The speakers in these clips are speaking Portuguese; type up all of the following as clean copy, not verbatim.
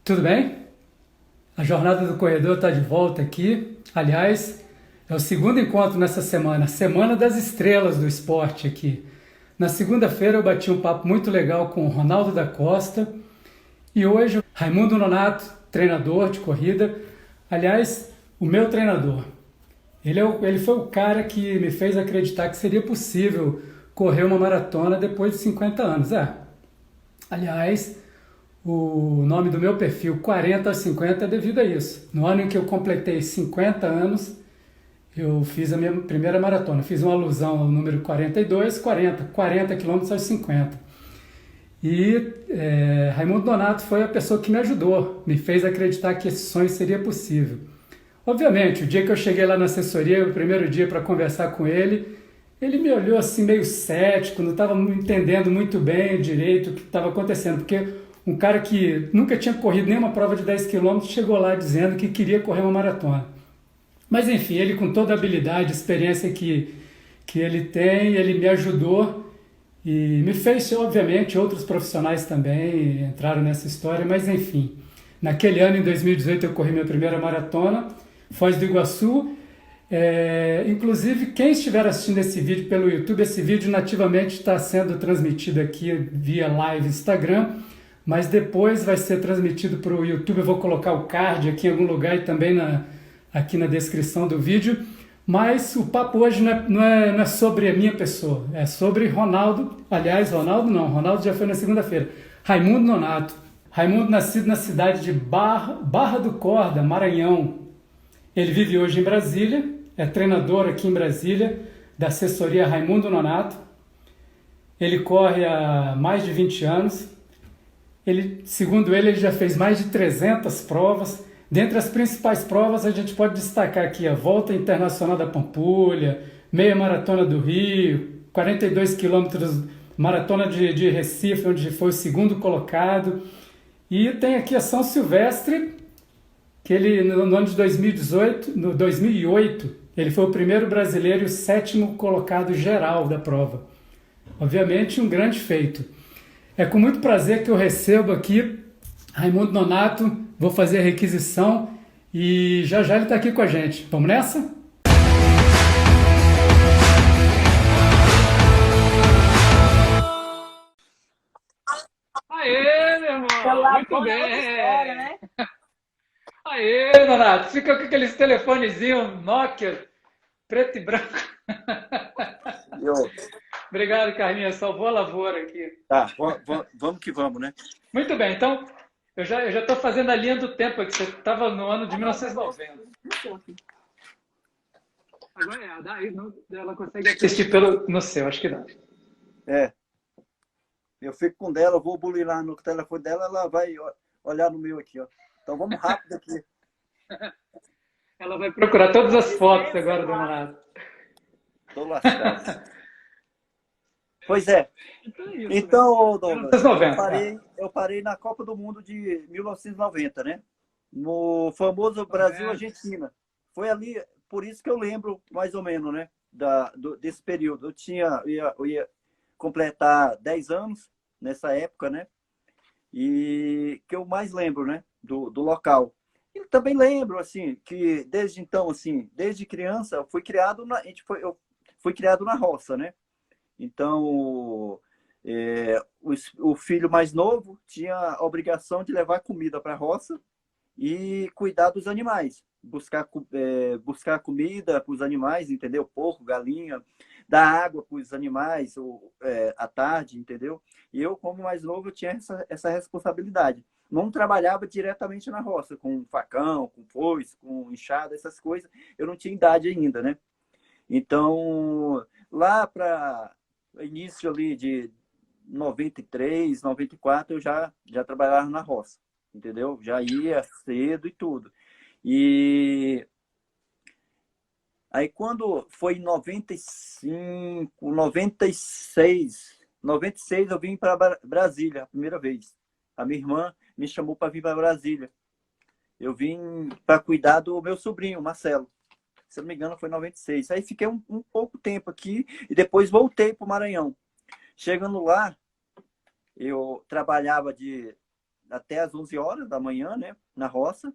Tudo bem? A Jornada do Corredor está de volta aqui. Aliás, é o segundo encontro nessa semana, Semana das Estrelas do Esporte aqui. Na segunda-feira eu bati um papo muito legal com o Ronaldo da Costa e hoje Raimundo Nonato, treinador de corrida. Aliás, o meu treinador. Ele foi o cara que me fez acreditar que seria possível correr uma maratona depois de 50 anos. Aliás, o nome do meu perfil, 40 a 50, é devido a isso. No ano em que eu completei 50 anos, eu fiz a minha primeira maratona. Fiz uma alusão ao número 42, 40 quilômetros aos 50. E Raimundo Nonato foi a pessoa que me ajudou, me fez acreditar que esse sonho seria possível. Obviamente, o dia que eu cheguei lá na assessoria, o primeiro dia para conversar com ele me olhou assim meio cético, não estava entendendo muito bem direito o que estava acontecendo, porque um cara que nunca tinha corrido nenhuma prova de 10 quilômetros chegou lá dizendo que queria correr uma maratona. Mas enfim, ele com toda a habilidade, experiência que ele tem, ele me ajudou e me fez, obviamente, outros profissionais também entraram nessa história, mas enfim. Naquele ano, em 2018, eu corri minha primeira maratona, Foz do Iguaçu. Inclusive, quem estiver assistindo esse vídeo pelo YouTube, esse vídeo nativamente está sendo transmitido aqui via live Instagram, mas depois vai ser transmitido para o YouTube. Eu vou colocar o card aqui em algum lugar e também aqui na descrição do vídeo. Mas o papo hoje não é sobre a minha pessoa, é sobre Ronaldo. Aliás, Ronaldo já foi na segunda-feira. Raimundo Nonato. Raimundo, nascido na cidade de Barra do Corda, Maranhão. Ele vive hoje em Brasília, é treinador aqui em Brasília, da assessoria Raimundo Nonato. Ele corre há mais de 20 anos. Segundo ele já fez mais de 300 provas. Dentre as principais provas, a gente pode destacar aqui a Volta Internacional da Pampulha, Meia Maratona do Rio, 42 quilômetros, Maratona de Recife, onde foi o segundo colocado. E tem aqui a São Silvestre, que ele, no ano de 2018, no 2008, ele foi o primeiro brasileiro e o sétimo colocado geral da prova. Obviamente, um grande feito. É com muito prazer que eu recebo aqui Raimundo Nonato, vou fazer a requisição e já já ele está aqui com a gente. Vamos nessa? Aê, meu irmão! Celular Muito bom é outra história, bem! né? Aê, Nonato! Fica com aqueles telefonezinhos Nokia, preto e branco. Eu, Obrigado, Carlinhos. Salvou a lavoura aqui. tá, vamos que vamos, né? Muito bem, então eu já estou fazendo a linha do tempo aqui. Você estava no ano de 1990. Agora daí ela consegue assistir no seu, acho que dá. É, eu fico com dela, eu vou bulinar no telefone dela, ela vai olhar no meu aqui, ó. Então vamos rápido aqui. Ela vai procurar todas as fotos agora do Nonato. Tô lascado. Pois é. Então é isso, né? Então, Douglas, 1990. eu parei na Copa do Mundo de 1990, né? No famoso Brasil-Argentina. Foi ali, por isso que eu lembro mais ou menos, né? Desse período. Eu ia completar 10 anos nessa época, né? E que eu mais lembro, né? Do local. E também lembro, assim, que desde então, assim, desde criança, eu fui criado na roça, né? Então, o filho mais novo tinha a obrigação de levar comida para a roça e cuidar dos animais, buscar comida para os animais, entendeu? Porco, galinha, dar água para os animais à tarde, entendeu? E eu, como mais novo, eu tinha essa responsabilidade. Não trabalhava diretamente na roça, com facão, com foice, com enxada, essas coisas. Eu não tinha idade ainda, né? Então, lá para início ali de 93, 94, eu já trabalhava na roça, entendeu? Já ia cedo e tudo. E aí quando foi em 95, 96 eu vim para Brasília a primeira vez. A minha irmã me chamou para vir para Brasília. Eu vim para cuidar do meu sobrinho, Marcelo. Se não me engano, foi em 96. Aí fiquei um pouco tempo aqui e depois voltei para o Maranhão. Chegando lá, eu trabalhava até as 11 horas da manhã, né? Na roça.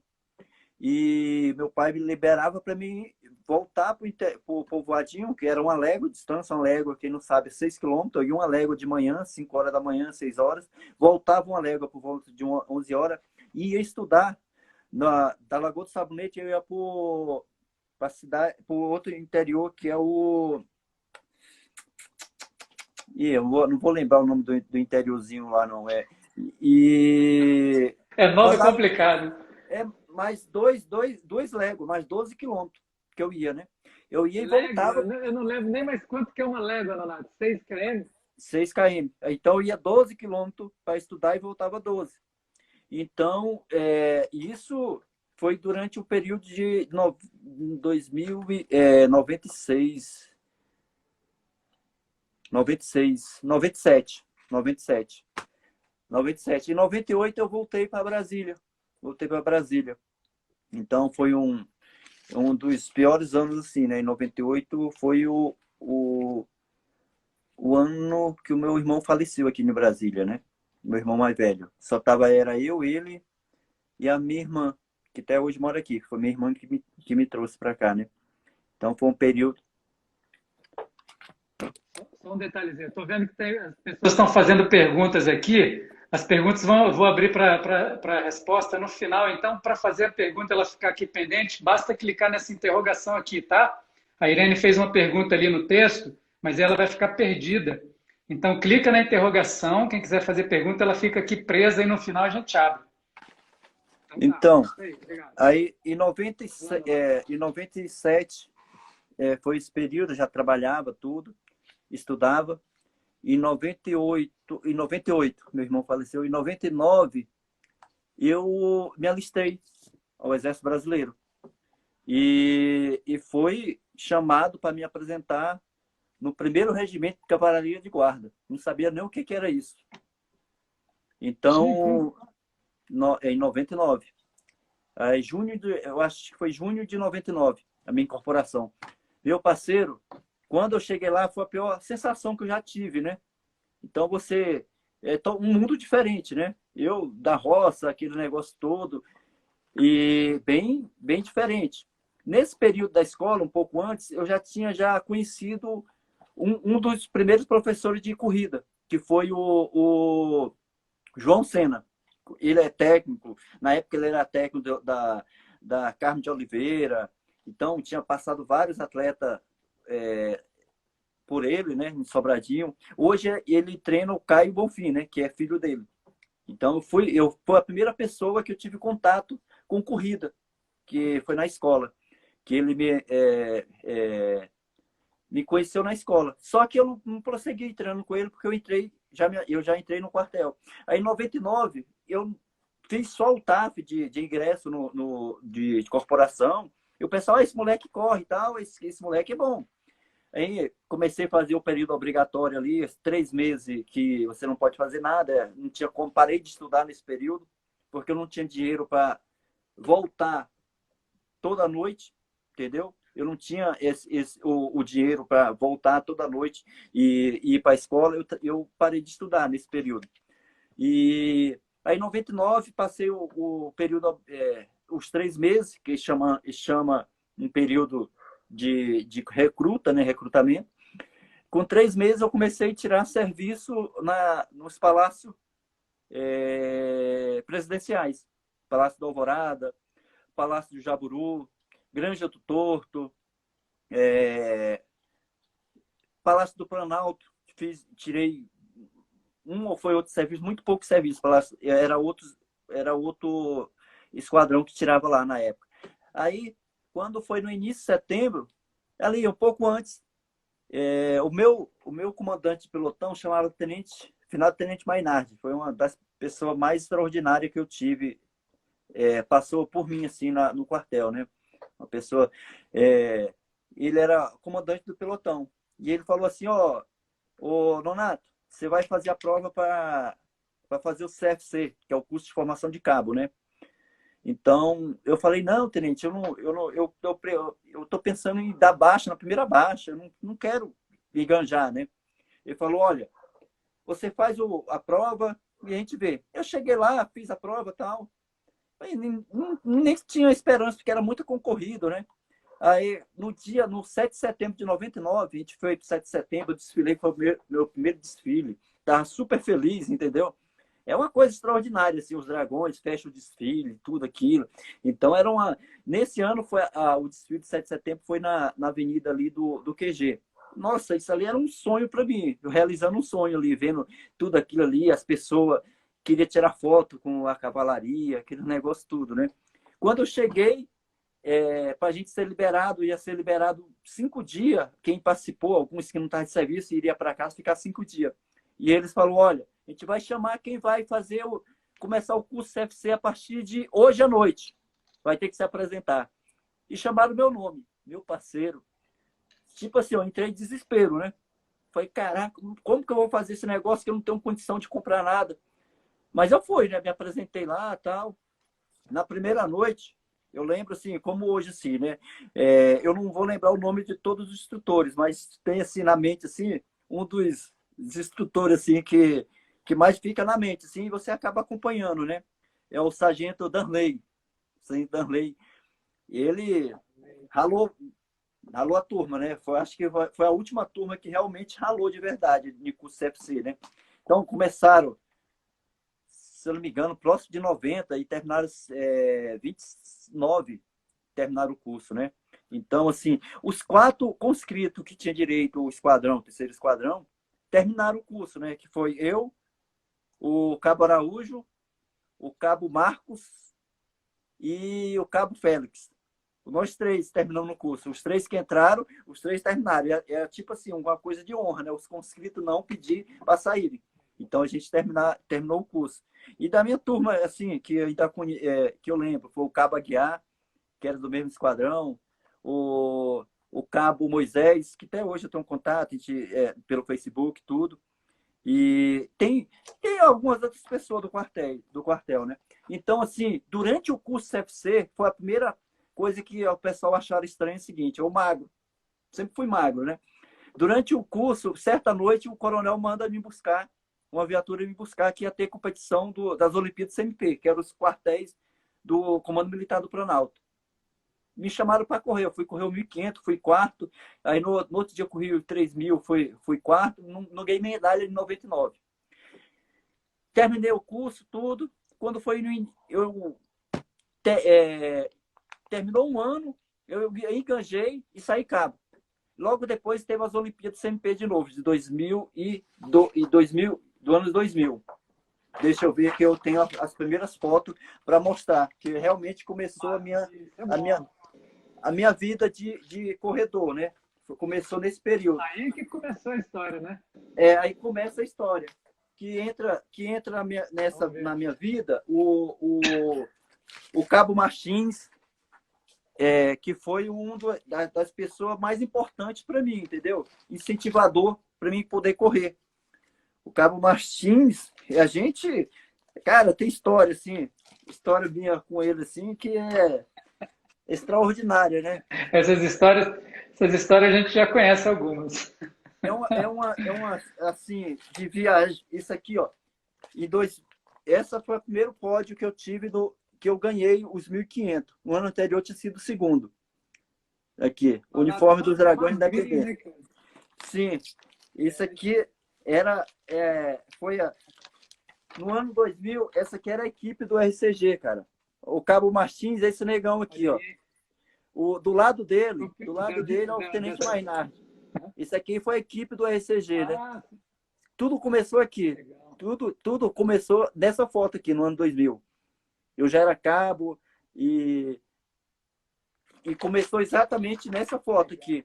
E meu pai me liberava para mim voltar para o povoadinho, que era uma légua de distância, uma légua, quem não sabe, 6 quilômetros, e uma légua de manhã, 5 horas da manhã, 6 horas. Voltava uma légua por volta de 11 horas e ia estudar. Da Lagoa do Sabonete, eu ia para a cidade, para o outro interior, que é o. Não vou lembrar o nome do interiorzinho lá, não é. E É nome rodava, complicado. mais dois léguas, mais 12 quilômetros que eu ia, né? Eu ia e Légua, voltava eu não lembro nem mais quanto que é uma légua, Nonato. 6 km? 6 km. Então eu ia 12 quilômetros para estudar e voltava 12. Então, isso foi durante o período de 96, 96, 97, 97. 97. Em 98 eu voltei para Brasília. Voltei para Brasília. Então foi um dos piores anos, assim, né? Em 98 foi o ano que o meu irmão faleceu aqui em Brasília, né? Meu irmão mais velho. Era eu, ele e a minha irmã, que até hoje mora aqui. Foi minha irmã que me trouxe para cá, né? Então foi um período. Só um detalhezinho. Estou vendo que as pessoas estão fazendo perguntas aqui. As perguntas vou abrir para a resposta no final. Então, para fazer a pergunta ela ficar aqui pendente, basta clicar nessa interrogação aqui, tá? A Irene fez uma pergunta ali no texto, mas ela vai ficar perdida. Então, clica na interrogação. Quem quiser fazer pergunta, ela fica aqui presa e no final a gente abre. Então, Isso aí, obrigado. aí em 97 foi esse período, eu já trabalhava tudo, estudava. Em 98, meu irmão faleceu. Em 99, eu me alistei ao Exército Brasileiro. E foi chamado para me apresentar no primeiro regimento de cavalaria de guarda. Não sabia nem o que era isso. Então, em 99. Eu acho que foi junho de 99, a minha incorporação. Meu parceiro, quando eu cheguei lá, foi a pior sensação que eu já tive, né? Então você um mundo diferente, né? Eu da roça, aquele negócio todo, e bem diferente. Nesse período da escola, um pouco antes, eu já conhecido um dos primeiros professores de corrida, que foi o João Sena. Ele é técnico, na época ele era técnico da Carmo de Oliveira, então tinha passado vários atletas por ele, né, em Sobradinho. Hoje ele treina o Caio Bonfim, né, que é filho dele. Então fui a primeira pessoa que eu tive contato com corrida, que foi na escola, que ele me conheceu na escola. Só que eu não prossegui treinando com ele porque eu já entrei no quartel. Aí em 99 eu fiz só o TAF de ingresso de corporação. E o pessoal, esse moleque corre e tal, esse moleque é bom. Aí comecei a fazer o período obrigatório ali, 3 meses que você não pode fazer nada, não tinha como, parei de estudar nesse período, porque eu não tinha dinheiro para voltar toda noite, entendeu? Eu não tinha o dinheiro para voltar toda noite e ir para a escola, eu parei de estudar nesse período. E aí em 99 passei o período, os 3 meses, que chama um período de recruta, né, recrutamento. Com 3 meses eu comecei a tirar serviço nos palácios presidenciais. Palácio da Alvorada, Palácio do Jaburu, Granja do Torto, Palácio do Planalto. Tirei um ou foi outro serviço, muito pouco serviço. Era outro esquadrão que tirava lá na época. Aí, quando foi no início de setembro, ali um pouco antes, o meu comandante de pelotão chamava Finado Tenente Mainardi. Foi uma das pessoas mais extraordinárias que eu tive. Passou por mim assim no quartel, né? Uma pessoa. Ele era comandante do pelotão. E ele falou assim: ó, Nonato, você vai fazer a prova para fazer o CFC, que é o curso de formação de cabo, né? Então, eu falei, não, tenente, eu tô pensando em dar baixa na primeira baixa, eu não quero enganjar, né? Ele falou, olha, você faz a prova, E a gente vê. Eu cheguei lá, fiz a prova e tal. Aí nem tinha esperança, porque era muito concorrido, né? Aí, no 7 de setembro de 99, a gente foi pro 7 de setembro, eu desfilei, foi o meu primeiro desfile. Tava super feliz, entendeu? É uma coisa extraordinária, assim, os dragões fecham o desfile, tudo aquilo. Então, era uma... Nesse ano, o desfile de 7 de setembro foi na avenida ali do QG. Nossa, isso ali era um sonho para mim, eu realizando um sonho ali, vendo tudo aquilo ali, as pessoas queriam tirar foto com a cavalaria, aquele negócio tudo, né? Quando eu cheguei, para a gente ser liberado, ia ser liberado 5 dias. Quem participou, alguns que não estavam de serviço, iria para casa ficar 5 dias. E eles falaram: olha, a gente vai chamar quem vai começar o curso CFC a partir de hoje à noite. Vai ter que se apresentar. E chamaram meu nome, meu parceiro. Tipo assim, eu entrei em desespero, né? Falei: caraca, como que eu vou fazer esse negócio que eu não tenho condição de comprar nada? Mas eu fui, né? Me apresentei lá, tal. Na primeira noite, eu lembro assim, como hoje assim, né? Eu não vou lembrar o nome de todos os instrutores, mas tem assim na mente assim um dos instrutores assim que mais fica na mente, assim, e você acaba acompanhando, né? É o sargento Danley. Sargento Danley. Ele ralou, ralou a turma, né? Acho que foi a última turma que realmente ralou de verdade de curso CFC, né? Então começaram, se eu não me engano, próximo de 90 e terminaram 29, terminaram o curso, né? Então, assim, os 4 conscritos que tinha direito o esquadrão, terceiro esquadrão, terminaram o curso, né? Que foi eu, o Cabo Araújo, o Cabo Marcos e o Cabo Félix. Nós 3 terminamos no curso. Os 3 que entraram, os 3 terminaram. É tipo assim, uma coisa de honra, né? Os conscritos não pedir para saírem. Então a gente terminou o curso. E da minha turma, assim, que eu lembro, foi o Cabo Aguiar, que era do mesmo esquadrão, o Cabo Moisés, que até hoje eu tenho um contato, pelo Facebook, tudo. E tem algumas outras pessoas do quartel, né? Então, assim, durante o curso CFC, foi a primeira coisa que o pessoal acharam estranho o seguinte: eu magro, sempre fui magro, né? Durante o curso, certa noite, o coronel manda me buscar, uma viatura me buscar, que ia ter competição das Olimpíadas CMP, que eram os quartéis do Comando Militar do Planalto. Me chamaram para correr, eu fui correr o 1.500, fui quarto, aí no outro dia eu corri o 3.000, fui quarto, não ganhei medalha de 99. Terminei o curso, tudo. Quando foi terminou um ano, eu enganjei e saí cabo. Logo depois teve as Olimpíadas CMP de novo, de 2000 do ano 2000. Deixa eu ver que eu tenho as primeiras fotos para mostrar que realmente começou a minha vida de corredor, né? Começou nesse período. Aí que começou a história, né? Aí começa a história. Que entra na minha vida o Cabo Martins, que foi das pessoas mais importantes para mim, entendeu? Incentivador para mim poder correr. O Cabo Martins, a gente, cara, tem história, assim, história minha com ele, assim, que é extraordinária, né? Essas histórias a gente já conhece algumas. Assim, de viagem. Isso aqui, ó, essa foi o primeiro pódio que eu tive, que eu ganhei os 1.500. No ano anterior tinha sido o segundo. Aqui, o uniforme dos Dragões da TV. Sim, isso aqui foi no ano 2000, essa aqui era a equipe do RCG, cara. O Cabo Martins, esse negão aqui, ó. Do lado dele é o Tenente Mainardi. Isso aqui foi a equipe do RCG, né? Tudo começou aqui. Tudo começou nessa foto aqui, no ano 2000. Eu já era cabo e começou exatamente nessa foto aqui.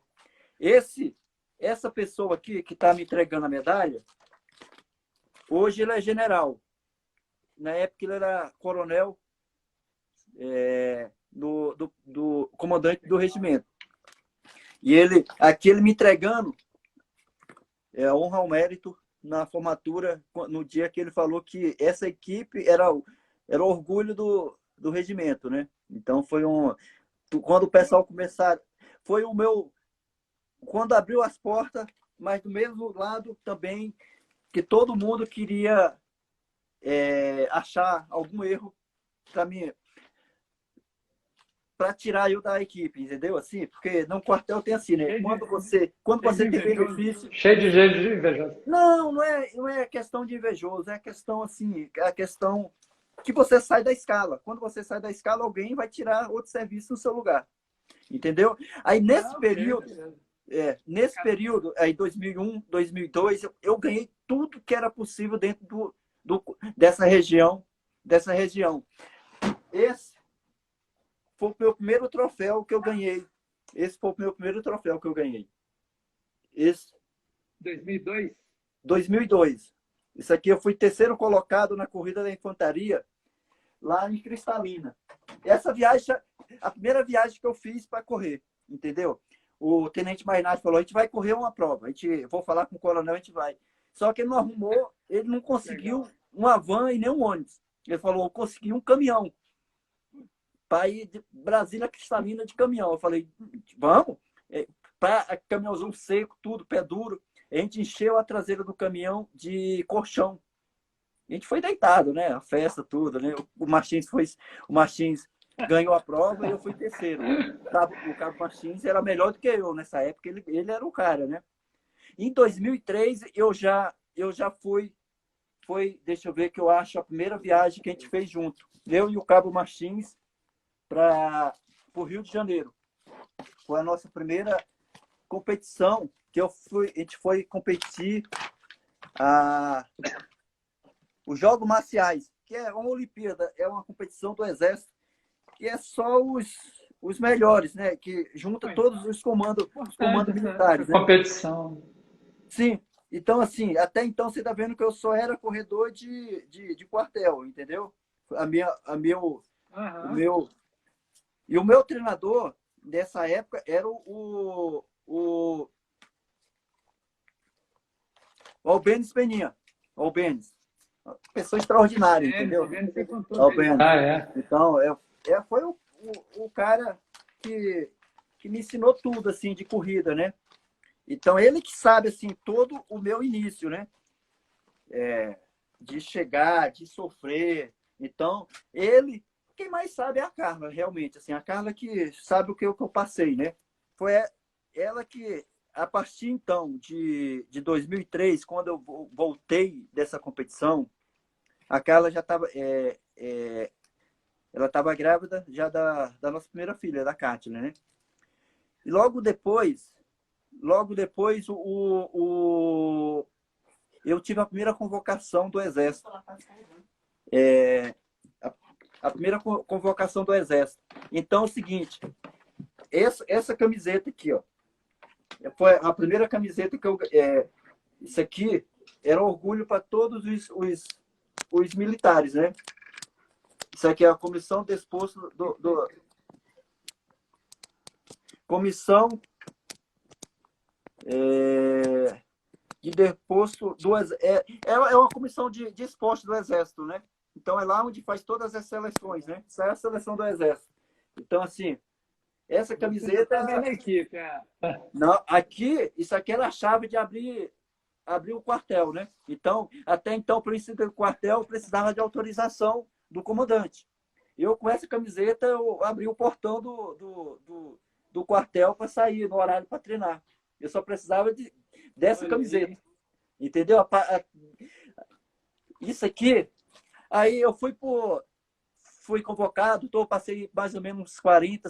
Essa pessoa aqui que está me entregando a medalha, hoje ele é general. Na época ele era coronel, do comandante do regimento. E aqui ele me entregando honra ao mérito na formatura, no dia que ele falou que essa equipe era o orgulho do regimento, né? Então quando o pessoal começar, foi o meu, quando abriu as portas, mas do mesmo lado também que todo mundo queria achar algum erro para mim, para tirar eu da equipe, entendeu? Assim, porque no quartel tem assim, né? Quando você tem benefício. Cheio de gente invejoso. Não é questão de invejoso, é questão assim, é a questão que você sai da escala. Quando você sai da escala, alguém vai tirar outro serviço no seu lugar. Entendeu? Aí nesse período, aí 2001, 2002, eu ganhei tudo que era possível dentro dessa região. Esse foi o meu primeiro troféu que eu ganhei. Esse foi o meu primeiro troféu que eu ganhei. Esse 2002? 2002. Isso aqui eu fui terceiro colocado na corrida da infantaria lá em Cristalina. Essa viagem, a primeira viagem que eu fiz para correr, entendeu? O tenente Mainardi falou, a gente vai correr uma prova. Vou falar com o coronel, a gente vai. Só que ele não arrumou, ele não conseguiu uma van e nem um ônibus. Ele falou, eu consegui um caminhão para ir de Brasília a Cristalina de caminhão. Eu falei, vamos? Para caminhãozão seco, tudo, pé duro. A gente encheu a traseira do caminhão de colchão. A gente foi deitado, né? A festa, tudo, né? O Martins ganhou a prova e eu fui terceiro. O Cabo Martins era melhor do que eu nessa época, ele era o cara, né? Em 2003, eu já deixa eu ver, que eu acho a primeira viagem que a gente fez junto. Eu e o Cabo Martins para o Rio de Janeiro. Foi a nossa primeira competição que a gente foi competir os Jogos Marciais, que é uma Olimpíada, é uma competição do Exército, que é só os melhores, né? Que junta todos os comandos militares. Né? Competição. Sim. Então, assim, até então você está vendo que eu só era corredor de quartel, entendeu? E o meu treinador dessa época era o Albenes Peninha. Albenes. Pessoa extraordinária, entendeu? É. Então, foi o cara que me ensinou tudo, assim, de corrida, né? Então, ele que sabe, assim, todo o meu início, né? De chegar, de sofrer. Então, quem mais sabe é a Carla, realmente. Assim, a Carla que sabe o que eu passei, né? Foi ela que, a partir, então, de 2003, quando eu voltei dessa competição, a Carla já estava... ela estava grávida já da nossa primeira filha, da Cátia, né? E logo depois, eu tive a primeira convocação do Exército. A primeira convocação do Exército. Então, é o seguinte, essa camiseta aqui, ó, foi a primeira camiseta que isso aqui era orgulho para todos os militares, né? Isso aqui é a comissão disposto comissão de deposto é uma comissão de esporte do Exército, né? Então é lá onde faz todas as seleções, né? Isso é a seleção do Exército. Então, assim, essa camiseta na equipe, Não, isso aqui era a chave de abrir o quartel, né? Então, até então, para o quartel, precisava de autorização do comandante. Eu, com essa camiseta, eu abri o portão do quartel para sair no horário para treinar. Eu só precisava dessa camiseta. Entendeu? Isso aqui, aí eu fui convocado, passei mais ou menos uns 40,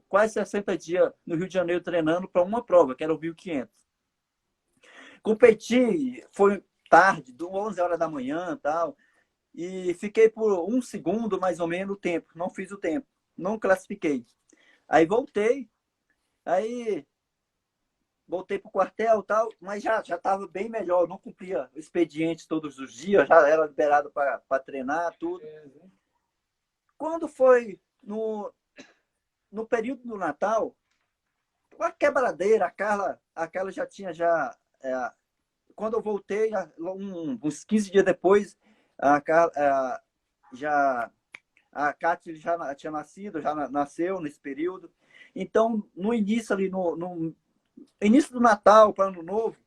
quase 60 dias no Rio de Janeiro treinando para uma prova, que era o 1.500. Competi, foi tarde, 11 horas da manhã e tal, e fiquei por 1 segundo, mais ou menos, o tempo. Não fiz o tempo, não classifiquei. Aí voltei para o quartel e tal, mas já estava bem melhor, não cumpria o expediente todos os dias, já era liberado para treinar, tudo. Quando foi no período do Natal, uma quebradeira, a Carla já tinha quando eu voltei, uns 15 dias depois, a Cátia já tinha nascido, já nasceu nesse período. Então, no início ali, no início do Natal, para Ano Novo,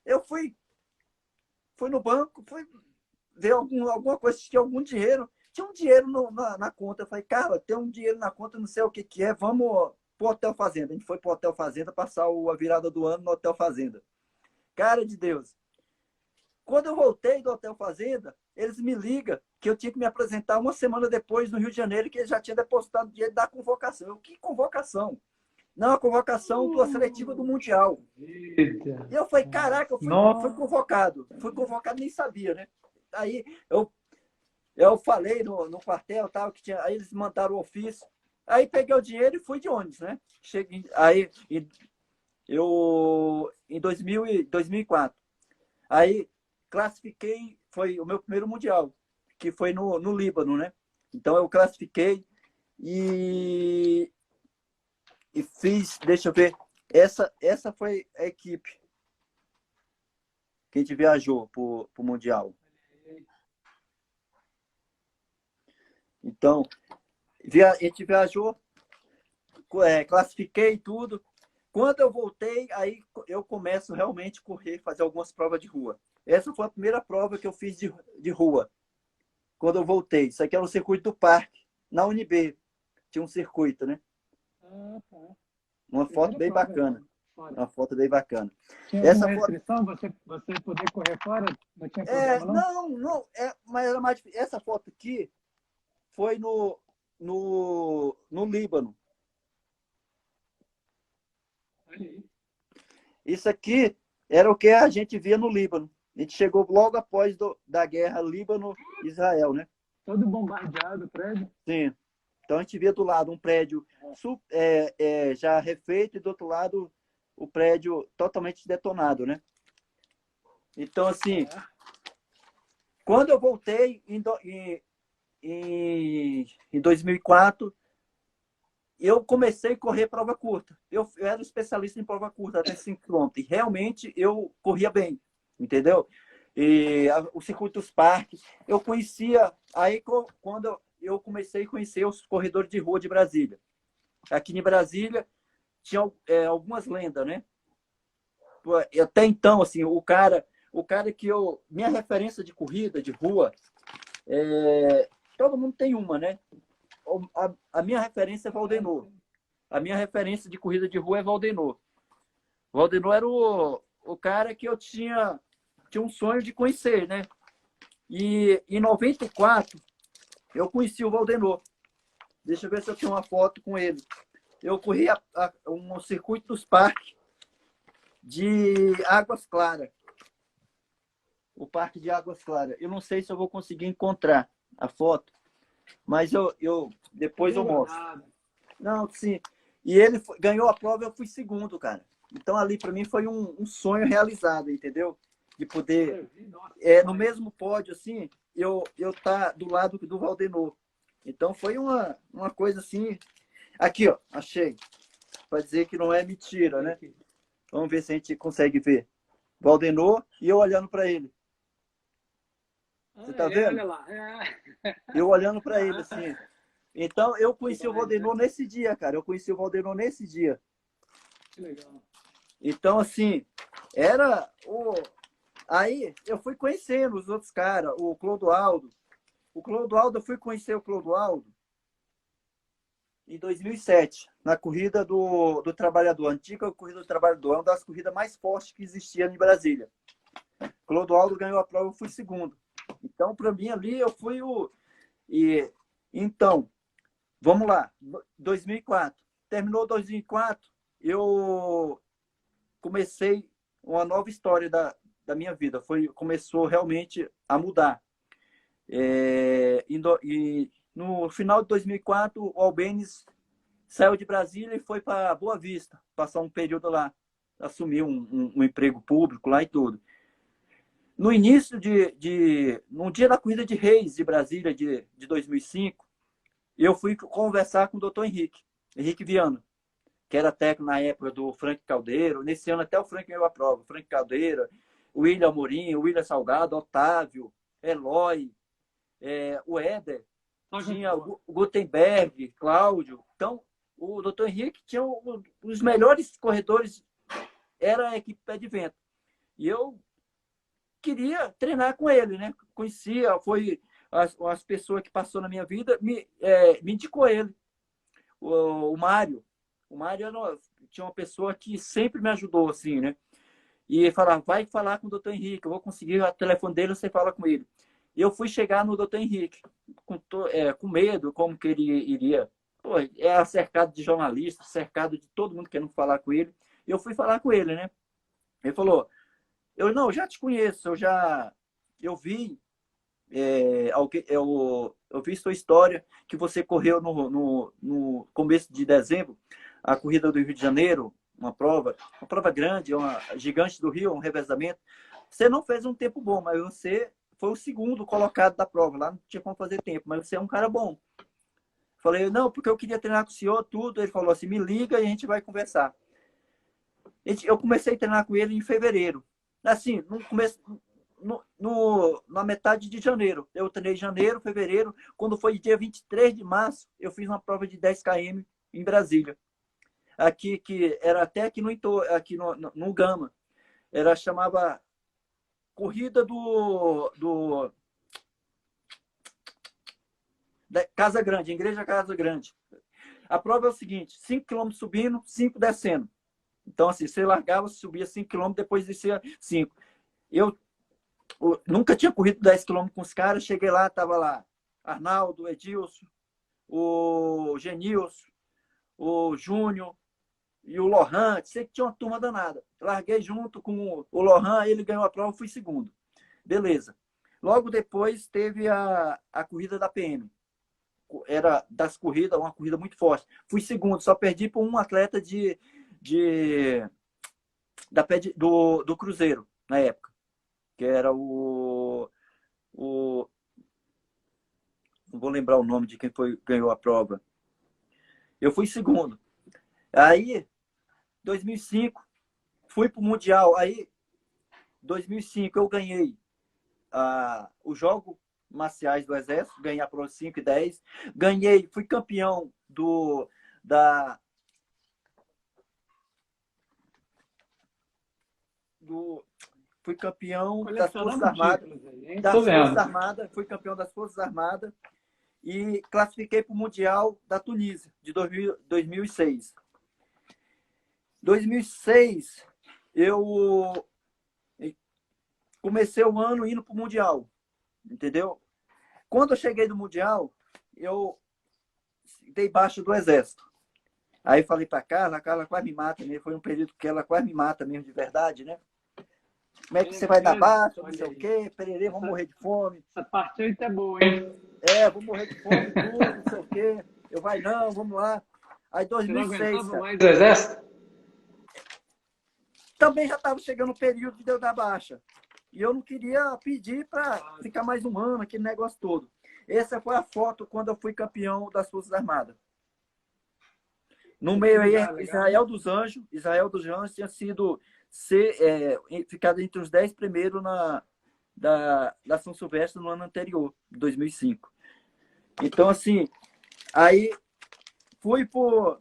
eu fui no banco, ver alguma coisa, se tinha algum dinheiro. Tinha um dinheiro na conta. Eu falei, cara, tem um dinheiro na conta, não sei o que é, vamos pro Hotel Fazenda. A gente foi pro Hotel Fazenda passar a virada do ano no Hotel Fazenda. Cara de Deus. Quando eu voltei do Hotel Fazenda, eles me ligam que eu tinha que me apresentar uma semana depois no Rio de Janeiro, que eles já tinham depositado dinheiro da convocação. Eu, que convocação? Não, a convocação da seletiva do Mundial. E eu falei, caraca, eu fui convocado. Fui convocado, nem sabia, né? Aí eu falei no quartel, tal, que tinha, aí eles mandaram o ofício. Aí peguei o dinheiro e fui de ônibus, né? Cheguei, aí eu em 2004. Aí classifiquei, foi o meu primeiro mundial, que foi no Líbano, né? Então eu classifiquei e fiz, deixa eu ver, essa foi a equipe que a gente viajou pro Mundial. Então, a gente viajou, classifiquei tudo. Quando eu voltei, aí eu começo realmente a correr, fazer algumas provas de rua. Essa foi a primeira prova que eu fiz de rua, quando eu voltei. Isso aqui era o circuito do parque, na UNB. Tinha um circuito, né? Uma foto bem bacana. Uma foto bem bacana. Tinha essa restrição, você poder correr fora? Não tinha problema, não? Não. Mas era mais difícil. Essa foto aqui foi no Líbano. Isso aqui era o que a gente via no Líbano. A gente chegou logo após da guerra Líbano-Israel, né? Todo bombardeado o prédio? Sim. Então a gente via do lado um prédio já refeito e do outro lado o prédio totalmente detonado, né? Então, assim, quando eu voltei em 2004, eu comecei a correr prova curta. Eu era especialista em prova curta, até 5 km. E realmente eu corria bem, entendeu? E o circuito dos parques, eu conhecia. Aí, quando eu comecei a conhecer os corredores de rua de Brasília. Aqui em Brasília, tinha algumas lendas, né? Até então, assim, o cara que minha referência de corrida, de rua, todo mundo tem uma, né? A minha referência é Valdenor. A minha referência de corrida de rua é Valdenor. Valdenor era o cara que eu tinha um sonho de conhecer, né? E em 94, eu conheci o Valdenor. Deixa eu ver se eu tenho uma foto com ele. Eu corri um circuito dos parques de Águas Claras. O Parque de Águas Claras. Eu não sei se eu vou conseguir encontrar a foto, mas depois eu mostro. Não, sim. E ele ganhou a prova, eu fui segundo, cara. Então ali para mim foi um sonho realizado, entendeu? De poder, no mesmo pódio, assim, eu tá do lado do Valdenor. Então foi uma coisa assim. Aqui, ó, achei. Para dizer que não é mentira, né? Vamos ver se a gente consegue ver. Valdenor e eu olhando para ele. Você tá vendo? Olha lá. Eu olhando para ele, assim. Então, eu conheci o Valdenor nesse dia, cara. Eu conheci o Valdenor nesse dia. Que legal. Então, assim, Aí, eu fui conhecendo os outros caras, o Clodoaldo. Eu fui conhecer o Clodoaldo em 2007, na corrida do trabalhador, a antiga corrida do trabalhador, uma das corridas mais fortes que existia em Brasília. Clodoaldo ganhou a prova, eu fui segundo. Então, para mim, ali, eu fui Então, vamos lá. 2004. Terminou 2004, eu comecei uma nova história da minha vida. Começou realmente a mudar. E no final de 2004, o Albêniz saiu de Brasília e foi para Boa Vista, passar um período lá, assumir um emprego público lá e tudo. No início no dia da corrida de Reis de Brasília de 2005, eu fui conversar com o doutor Henrique Viana, que era técnico na época do Frank Caldeiro. Nesse ano até o Frank ganhou a prova. Frank Caldeiro, William Amorim, William Salgado, Otávio, Eloy, o Éder, tinha o Gutenberg, Cláudio. Então, o doutor Henrique tinha os melhores corredores, era a equipe pé de vento. E eu queria treinar com ele, né? Conhecia, foi as pessoas que passou na minha vida, me indicou ele, o Mário. O Mário tinha uma pessoa que sempre me ajudou, assim, né? E falava, vai falar com o doutor Henrique, eu vou conseguir o telefone dele, você fala com ele. E eu fui chegar no doutor Henrique, com medo, como que ele iria. Pô, cercado de jornalistas, cercado de todo mundo querendo falar com ele. E eu fui falar com ele, né? Ele falou, eu já te conheço, eu vi, eu vi sua história, que você correu no começo de dezembro, a corrida do Rio de Janeiro, uma prova grande, uma gigante do Rio, um revezamento. Você não fez um tempo bom, mas você foi o segundo colocado da prova. Lá não tinha como fazer tempo, mas você é um cara bom. Falei, não, porque eu queria treinar com o senhor, tudo. Ele falou assim, me liga e a gente vai conversar. Eu comecei a treinar com ele em fevereiro. Assim, no começo, na metade de janeiro. Eu treinei em janeiro, fevereiro. Quando foi dia 23 de março, eu fiz uma prova de 10 km em Brasília. Aqui, que era até aqui aqui no Gama. Chamava Corrida da Casa Grande, Igreja Casa Grande. A prova é o seguinte, 5 km subindo, 5 descendo. Então, assim, você largava, subia 5 km, depois descia 5. Eu nunca tinha corrido 10 km com os caras, cheguei lá, tava lá Arnaldo, Edilson, o Genilson, o Júnior e o Lohan. Sei que tinha uma turma danada. Larguei junto com o Lohan, ele ganhou a prova, fui segundo. Beleza. Logo depois teve a corrida da PM. Era das corridas, uma corrida muito forte. Fui segundo, só perdi por um atleta do Cruzeiro, na época. Que era não vou lembrar o nome de quem ganhou a prova. Eu fui segundo. Aí, 2005, fui para o Mundial. Aí, 2005, eu ganhei os Jogos Marciais do Exército, ganhei a prova 5 e 10. Ganhei, fui campeão fui campeão das Forças Armadas. Fui campeão das Forças Armadas e classifiquei para o Mundial da Tunísia, de 2006. 2006, eu comecei o ano indo para o Mundial, entendeu? Quando eu cheguei do Mundial, eu dei baixa do Exército. Aí falei para a Carla quase me mata, né? Foi um período que ela quase me mata mesmo, de verdade, né? Como é que você vai dar baixa, não sei o quê, pererê, vamos morrer de fome. Essa parte aí tá boa, hein? Vou morrer de fome, tudo, não sei o quê. Eu vai, não, vamos lá. Aí 2006, você não mais do Exército? Também já estava chegando o período de eu dar baixa. E eu não queria pedir para ficar mais um ano, aquele negócio todo. Essa foi a foto quando eu fui campeão das Forças Armadas. No meio aí, Israel dos Anjos tinha ficado entre os 10 primeiros da São Silvestre no ano anterior, 2005. Então, assim, aí fui pro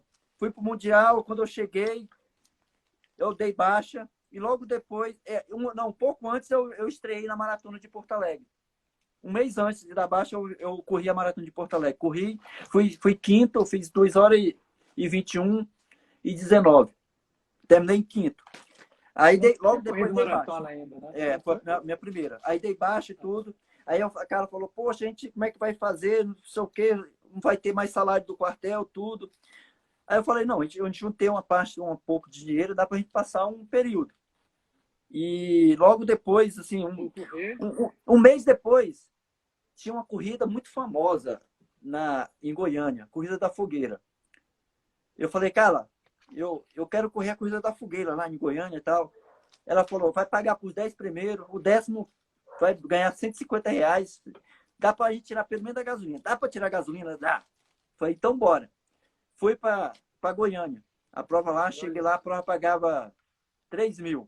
Mundial. Quando eu cheguei, eu dei baixa. E logo depois, um pouco antes, eu estreiei na Maratona de Porto Alegre. Um mês antes de dar baixa, eu corri a Maratona de Porto Alegre. Fui quinto, eu fiz 2 horas e 21 e 19. Terminei em quinto. Aí logo depois dei baixa. Ainda, né? Foi a minha primeira. Aí dei baixa e tudo. Aí a cara falou, poxa, a gente, como é que vai fazer? Não sei o quê, não vai ter mais salário do quartel, tudo. Aí eu falei, não, a gente não tem um pouco de dinheiro, dá pra gente passar um período. E logo depois, assim, um mês depois, tinha uma corrida muito famosa em Goiânia, Corrida da Fogueira. Eu falei, cara, eu quero correr a Corrida da Fogueira lá em Goiânia e tal. Ela falou, vai pagar por 10 primeiros, o 10º vai ganhar R$150. Dá pra gente tirar pelo menos da gasolina. Dá pra tirar a gasolina? Dá. Falei, então bora. Fui pra Goiânia. A prova lá, cheguei lá, a prova pagava 3 mil.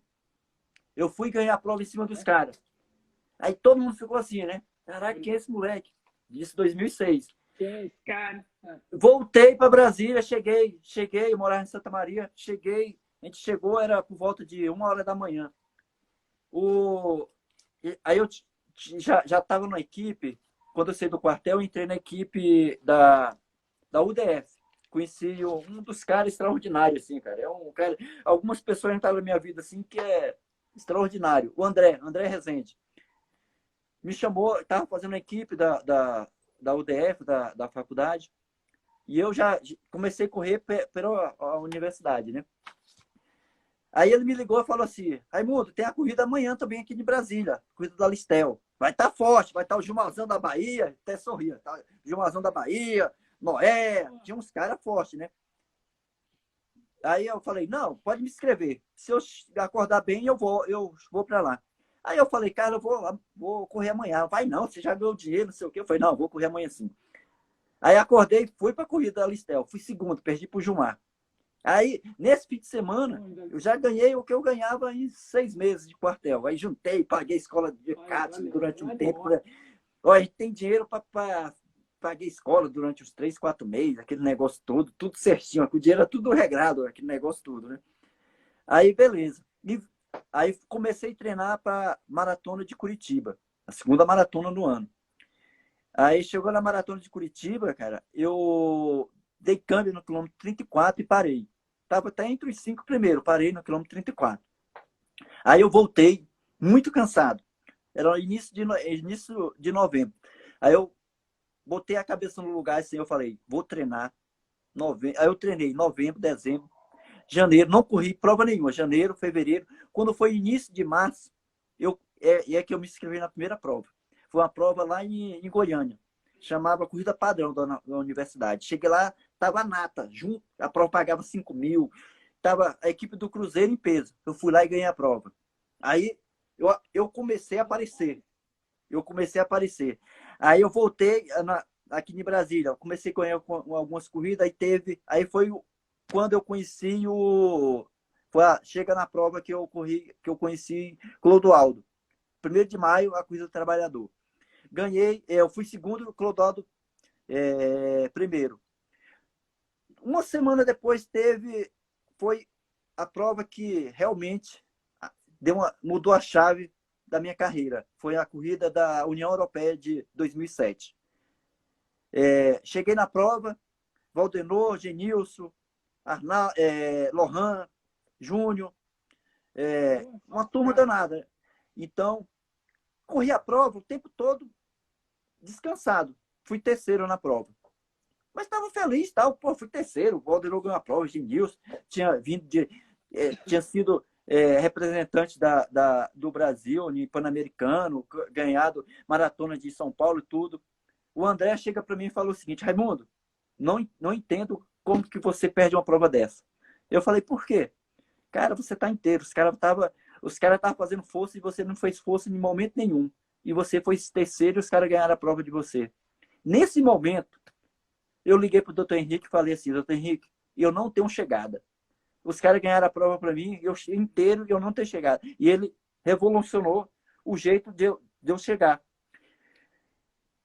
Eu fui ganhar a prova em cima dos caras. Aí todo mundo ficou assim, né? Caraca, quem é esse moleque? Isso 2006. Quem é esse cara? Voltei para Brasília, cheguei, morava em Santa Maria, a gente chegou, era por volta de 1 hora da manhã. Aí eu já estava na equipe, quando eu saí do quartel, eu entrei na equipe da UDF. Conheci um dos caras extraordinários, assim, cara. É um cara. Algumas pessoas entraram na minha vida, assim, que é extraordinário. O André Rezende. Me chamou, estava fazendo a equipe da UDF, da faculdade, e eu já comecei a correr pela universidade, né? Aí ele me ligou e falou assim: Raimundo, tem a corrida amanhã também aqui de Brasília, corrida da Listel. Vai estar forte, vai estar o Gilmarzão da Bahia, até sorria, tá? Gilmarzão da Bahia, Noé, tinha uns caras fortes, né? Aí eu falei: não, pode me inscrever. Se eu acordar bem, eu vou para lá. Aí eu falei: cara, eu vou correr amanhã. Vai não, você já ganhou dinheiro, não sei o quê. Eu falei: não, vou correr amanhã sim. Aí acordei, fui para a corrida da Listel. Fui segundo, perdi para o Gilmar. Aí, nesse fim de semana, eu já ganhei o que eu ganhava em 6 meses de quartel. Aí juntei, paguei escola de kart durante um tempo. Olha, a gente tem dinheiro para paguei escola durante os 3, 4 meses, aquele negócio todo, tudo certinho. O dinheiro era tudo regrado, aquele negócio todo, né? Aí, beleza. Aí comecei a treinar para maratona de Curitiba, a segunda maratona do ano. Aí chegou na maratona de Curitiba, cara, eu dei câmbio no quilômetro 34 e parei. Tava até entre os 5 primeiros, parei no quilômetro 34. Aí eu voltei, muito cansado. Era início de novembro. Aí eu botei a cabeça no lugar assim, eu falei: vou treinar. Aí eu treinei novembro, dezembro, janeiro, não corri prova nenhuma. Janeiro, fevereiro. Quando foi início de março, é que eu me inscrevi na primeira prova. Foi uma prova lá em Goiânia. Chamava Corrida Padrão da universidade. Cheguei lá, tava a nata, junto, a prova pagava 5 mil. Tava a equipe do Cruzeiro em peso. Eu fui lá e ganhei a prova. Aí eu comecei a aparecer. Aí eu voltei aqui em Brasília. Eu comecei a ganhar com algumas corridas. Aí foi quando eu conheci chega na prova que eu conheci Clodoaldo. 1º de maio, a corrida do trabalhador. Ganhei, eu fui segundo, o Clodoaldo primeiro. Uma semana depois foi a prova que realmente mudou a chave da minha carreira. Foi a corrida da União Europeia de 2007. Cheguei na prova, Valdenor, Genilson, Lohan, Júnior, uma turma danada. Então, corri a prova o tempo todo descansado. Fui terceiro na prova. Mas estava feliz, tal. Pô, fui terceiro. O Valdenor ganhou a prova, Genilson tinha sido representante do Brasil, em Pan-Americano, ganhado maratona de São Paulo e tudo. O André chega para mim e falou o seguinte: Raimundo, não entendo como que você perde uma prova dessa. Eu falei: por quê? Cara, você está inteiro. Os caras estavam fazendo força e você não fez força em momento nenhum. E você foi terceiro e os caras ganharam a prova de você. Nesse momento, eu liguei para o Dr. Henrique e falei assim: Dr. Henrique, eu não tenho chegada. Os caras ganharam a prova para mim, eu inteiro e eu não tenho chegada. E ele revolucionou o jeito de eu chegar.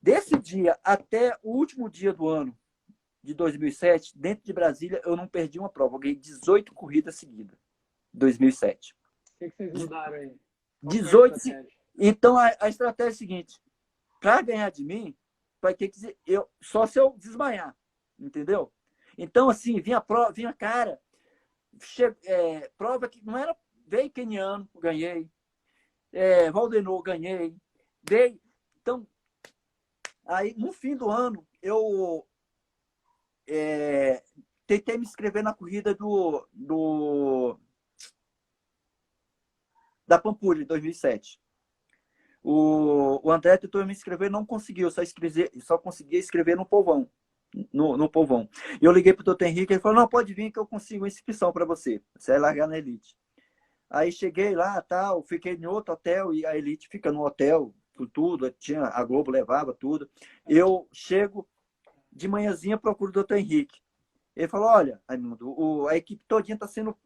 Desse dia até o último dia do ano de 2007, dentro de Brasília, eu não perdi uma prova. Eu ganhei 18 corridas seguidas. 2007. O que vocês mudaram aí? 18. Então a estratégia é a seguinte: para ganhar de mim, vai ter que dizer, só se eu desmaiar, entendeu? Então, assim, vinha cara, prova que não era, veio Keniano, ganhei, Valdenor, ganhei, veio. Então, aí no fim do ano, eu tentei me inscrever na corrida da Pampulha, em 2007. O André tentou me inscrever, não conseguiu, só conseguia escrever no Povão. No Povão. E eu liguei pro Dr. Henrique, ele falou: não, pode vir que eu consigo uma inscrição para você. Você vai largar na Elite. Aí cheguei lá, tal, fiquei em outro hotel, e a Elite fica no hotel, por tudo, a Globo levava tudo. Eu chego de manhãzinha, procuro o Dr. Henrique. Ele falou: olha, Raimundo, a equipe todinha está sendo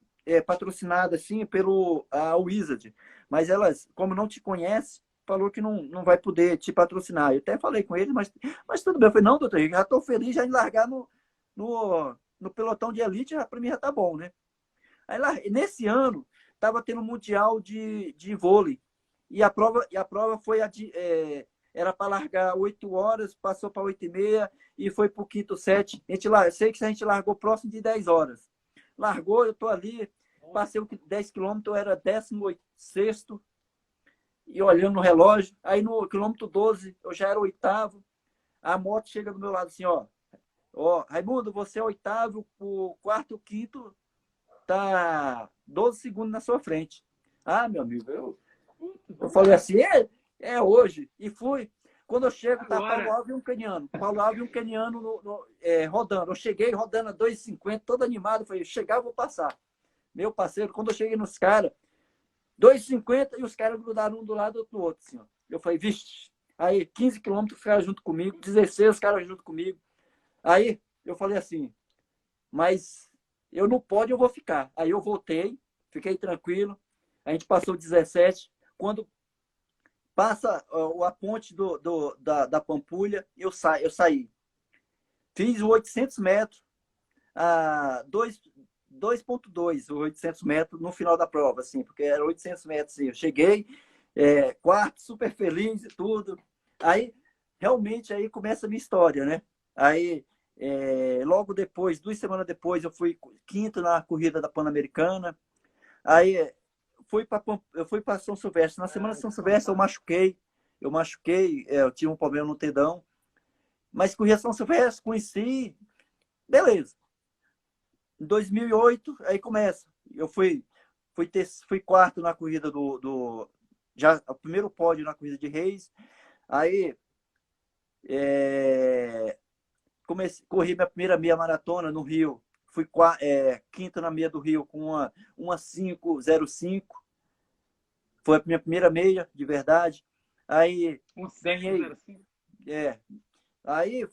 patrocinada assim a Wizard, mas elas, como não te conhece, falou que não vai poder te patrocinar. Eu até falei com ele, mas tudo bem. Eu falei: não, doutor Henrique, já estou feliz já em largar no pelotão de elite, para mim já tá bom, né? Aí, nesse ano, estava tendo um mundial de vôlei, E a prova foi era para largar 8 horas, passou para 8h30 e foi para o quinto set. Eu sei que a gente largou próximo de 10 horas. Largou, eu estou ali, passei 10 quilômetros, eu era 16º, e olhando no relógio. Aí no quilômetro 12, eu já era 8º. A moto chega do meu lado assim, ó, Raimundo, você é 8º, o quarto, o quinto tá 12 segundos na sua frente. Ah, meu amigo, eu falei assim, é hoje. E fui. Quando eu chego, tá Paulo Alves e um caniano. Paulo Alves e um caniano rodando. Eu cheguei rodando a 2,50, todo animado. Falei, chegar, eu vou passar. Meu parceiro, quando eu cheguei nos caras, 2,50 e os caras grudaram um do lado do outro. Assim, ó. Eu falei, vixe. Aí, 15 quilômetros, os caras junto comigo. 16, os caras junto comigo. Aí, eu falei assim, mas eu não pode, eu vou ficar. Aí eu voltei, fiquei tranquilo. A gente passou 17. Quando passa a ponte da Pampulha, eu saí. Fiz 800 metros, a 2,2, 800 metros no final da prova, assim, porque era 800 metros. Assim. Eu cheguei, quarto, super feliz e tudo. Aí, realmente, aí começa a minha história, né? Aí, logo depois, 2 semanas depois, eu fui quinto na corrida da Pan-Americana. Aí, eu fui para São Silvestre. Na semana de São Silvestre, eu machuquei. Eu tive um problema no tendão. Mas corri a São Silvestre, conheci, beleza. Em 2008, aí começa. Eu fui quarto na corrida já o primeiro pódio na corrida de Reis. Aí corri minha primeira meia maratona no Rio. Fui quinto na meia do Rio com uma 5:05. Foi a minha primeira meia, de verdade. Aí ganhei. Aí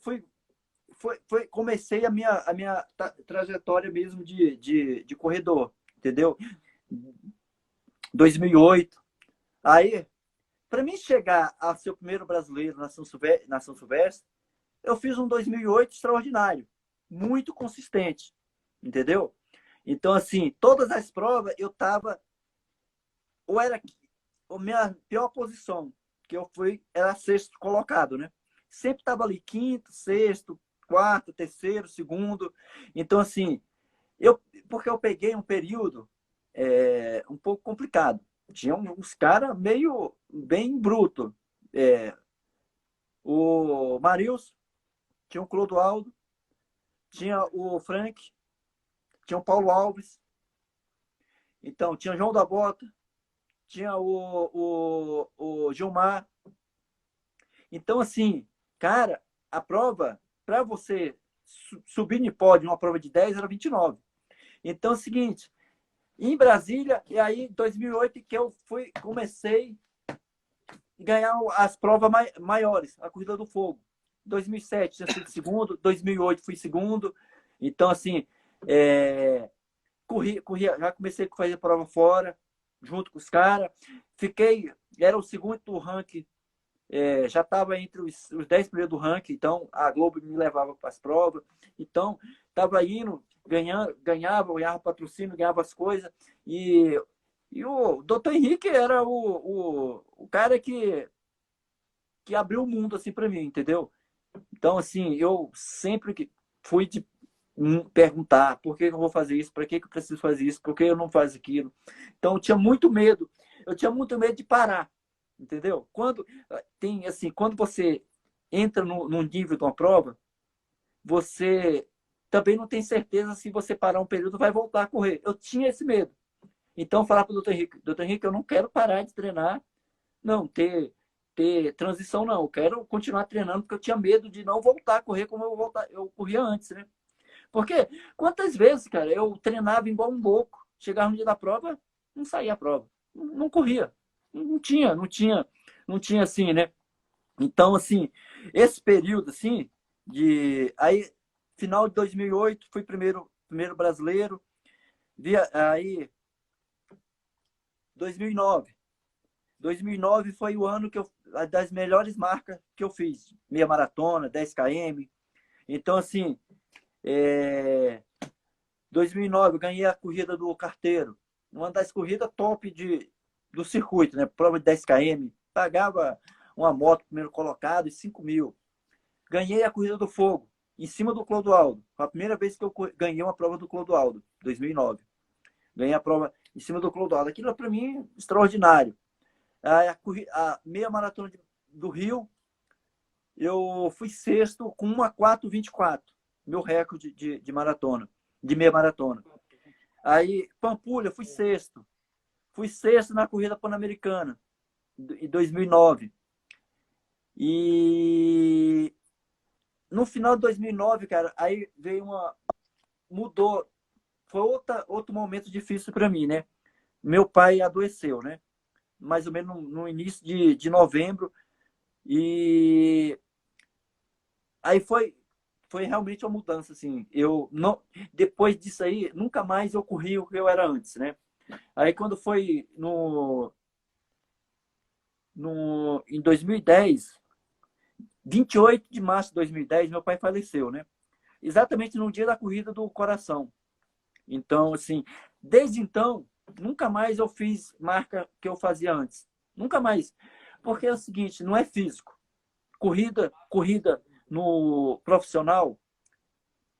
comecei a minha trajetória mesmo de corredor, entendeu? 2008. Aí, para mim chegar a ser o primeiro brasileiro na São Silvestre, eu fiz um 2008 extraordinário, muito consistente, entendeu? Então, assim, todas as provas eu tava, ou era a minha pior posição, que eu fui, era sexto colocado, né? Sempre tava ali quinto, sexto, quarto, terceiro, segundo. Então, assim, porque eu peguei um período um pouco complicado. Tinha uns caras meio bem bruto. O Marilson, tinha o Clodoaldo, tinha o Frank, tinha o Paulo Alves, então tinha o João da Bota, tinha o Gilmar. Então, assim, cara, a prova, para você subir no pódio numa prova de 10, era 29. Então é o seguinte, em Brasília, e aí em 2008 que eu comecei a ganhar as provas maiores, a Corrida do Fogo. 2007 tinha sido segundo, 2008 fui segundo. Então, assim, já comecei a fazer prova fora, junto com os caras. Era o segundo do ranking, já estava entre os 10 primeiros do ranking, então a Globo me levava para as provas. Então, estava indo, ganhava patrocínio, ganhava as coisas. E o Dr. Henrique era o cara que abriu o mundo assim para mim, entendeu? Então, assim, eu sempre fui de perguntar por que eu vou fazer isso, para que eu preciso fazer isso, por que eu não faço aquilo. Então, eu tinha muito medo. Eu tinha muito medo de parar, entendeu? Quando você entra num nível de uma prova, você também não tem certeza se você parar um período vai voltar a correr. Eu tinha esse medo. Então, eu falava para o Dr. Henrique, eu não quero parar de treinar, não, ter transição, não. Eu quero continuar treinando, porque eu tinha medo de não voltar a correr como eu corria antes, né? Porque quantas vezes, cara, eu treinava igual um louco, chegava no dia da prova, não saía a prova, não corria. Não tinha assim, né? Então, assim, esse período, assim, aí, final de 2008, fui primeiro brasileiro, aí, 2009. 2009 foi o ano das melhores marcas que eu fiz. Meia maratona, 10 km. Então, assim, 2009 eu ganhei a corrida do Carteiro. Uma das corridas top do circuito, né? Prova de 10 km. Pagava uma moto primeiro colocado e 5 mil. Ganhei a Corrida do Fogo, em cima do Clodoaldo. Foi a primeira vez que eu ganhei uma prova do Clodoaldo, 2009. Ganhei a prova em cima do Clodoaldo. Aquilo, para mim, extraordinário. A meia maratona do Rio, eu fui sexto com 1:4:24. Meu recorde de maratona, de meia maratona. Aí, Pampulha, fui sexto. Fui sexto na Corrida Pan-Americana, em 2009. E no final de 2009, cara, aí veio mudou. Foi outro momento difícil para mim, né? Meu pai adoeceu, né? Mais ou menos no início de novembro. E aí foi realmente uma mudança, assim. Eu não, depois disso aí, nunca mais eu corri o que eu era antes, né? Aí quando foi em 2010, 28 de março de 2010, meu pai faleceu, né? Exatamente no dia da corrida do coração. Então, assim, desde então, nunca mais eu fiz marca que eu fazia antes. Nunca mais. Porque é o seguinte, não é físico. Corrida no profissional,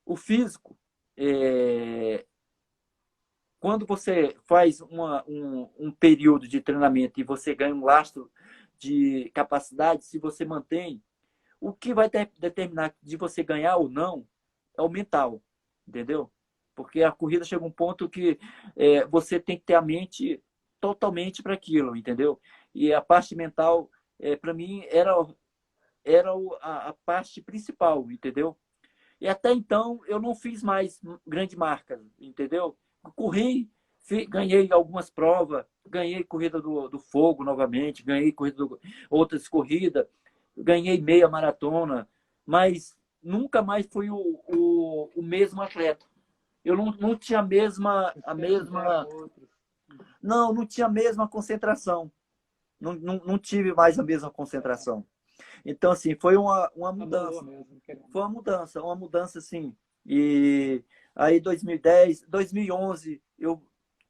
o físico, quando você faz um período de treinamento e você ganha um lastro de capacidade, se você mantém, o que vai determinar de você ganhar ou não é o mental, entendeu? Porque a corrida chega a um ponto que você tem que ter a mente totalmente para aquilo, entendeu? E a parte mental, para mim, era a parte principal, entendeu? E até então eu não fiz mais grande marca, entendeu? Corri, ganhei algumas provas, ganhei corrida do fogo novamente, ganhei outras corridas, ganhei meia maratona, mas nunca mais fui o mesmo atleta. Eu não tinha não tinha a mesma concentração. Não tive mais a mesma concentração. Então, assim, foi uma mudança. Foi uma mudança, assim. E aí, 2010, 2011, eu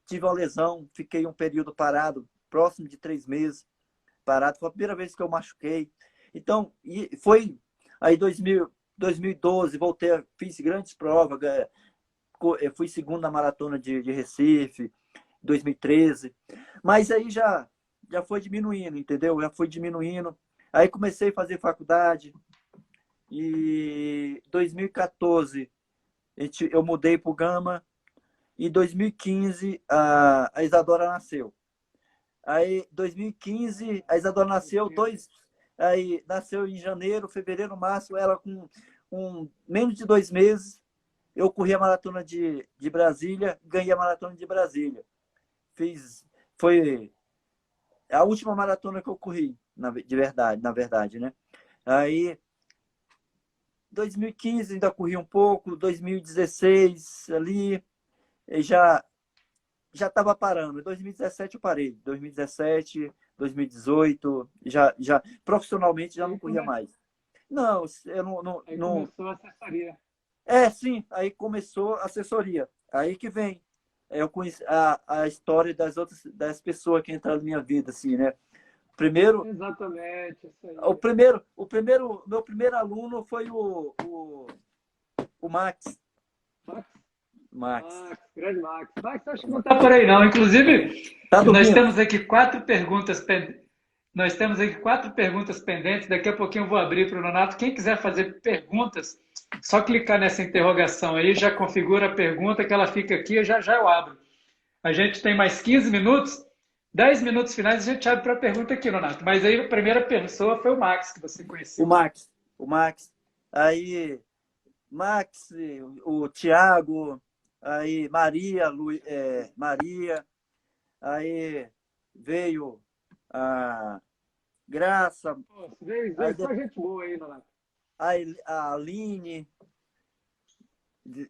tive uma lesão, fiquei um período parado, próximo de 3 meses parado. Foi a primeira vez que eu machuquei. Então, foi aí 2012, voltei, fiz grandes provas, fui segundo na maratona de Recife, 2013. Mas aí já foi diminuindo, entendeu? Já foi diminuindo. Aí comecei a fazer faculdade. E 2014 eu mudei para o Gama. Em 2015 a Isadora nasceu. Aí 2015 a Isadora nasceu, aí nasceu em janeiro, fevereiro, março, ela com menos de 2 meses. Eu corri a maratona de Brasília, ganhei a maratona de Brasília. Foi a última maratona que eu corri, na verdade, né? Aí 2015 ainda corri um pouco, 2016 ali já estava parando. Em 2017 eu parei. 2017, 2018 já profissionalmente já não corria mais. Não, eu Aí não. começou a assessoria. Sim, aí começou a assessoria. Aí que vem. Eu conheci a história das pessoas que entraram na minha vida, assim, né? Primeiro, Exatamente, isso aí. meu primeiro aluno foi o Max. Max, Max. grande Max. Max, acho que não está por aí, não. Inclusive, Tá nós dormindo? temos aqui 4 perguntas pendentes. Nós temos aqui 4 perguntas pendentes. Daqui a pouquinho eu vou abrir para o Nonato. Quem quiser fazer perguntas, só clicar nessa interrogação aí, já configura a pergunta que ela fica aqui e já eu abro. A gente tem mais 15 minutos. 10 minutos finais a gente abre para a pergunta aqui, Nonato. Mas aí a primeira pessoa foi o Max, que você conheceu. O Max. Aí, Max, o Thiago, aí Maria, aí veio a Graça, Pô, veio aí só gente boa aí, Nonato. a Aline,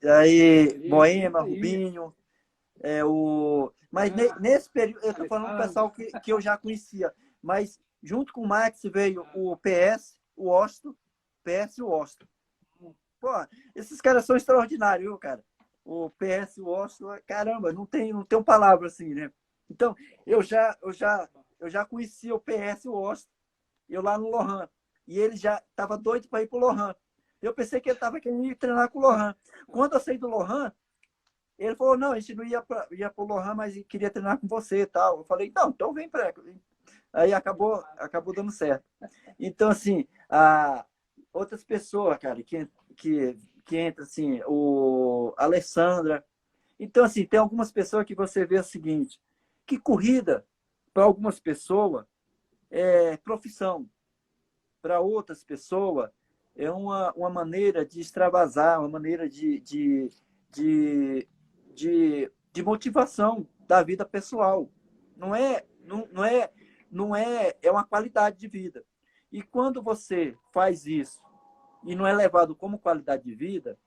aí Moema, Aí. Rubinho, mas nesse período, eu estou falando do pessoal que eu já conhecia, mas junto com o Max veio o PS, o Osto, PS e o Osto. Pô, esses caras são extraordinários, viu, cara? O PS, o Osto, caramba, não tem palavra assim, né? Então, eu já conhecia o PS Washington, eu lá no Lohan. E ele já estava doido para ir para o Lohan. Eu pensei que ele estava querendo ir treinar com o Lohan. Quando eu saí do Lohan, ele falou, não, a gente não ia para o Lohan, mas queria treinar com você e tal. Eu falei, não, então vem para... Aí acabou dando certo. Então, assim, outras pessoas, cara, que entra, assim, a Alessandra. Então, assim, tem algumas pessoas que você vê o seguinte, que corrida, para algumas pessoas, é profissão. Para outras pessoas, é uma maneira de extravasar, uma maneira de motivação da vida pessoal. É uma qualidade de vida. E quando você faz isso e não é levado como qualidade de vida,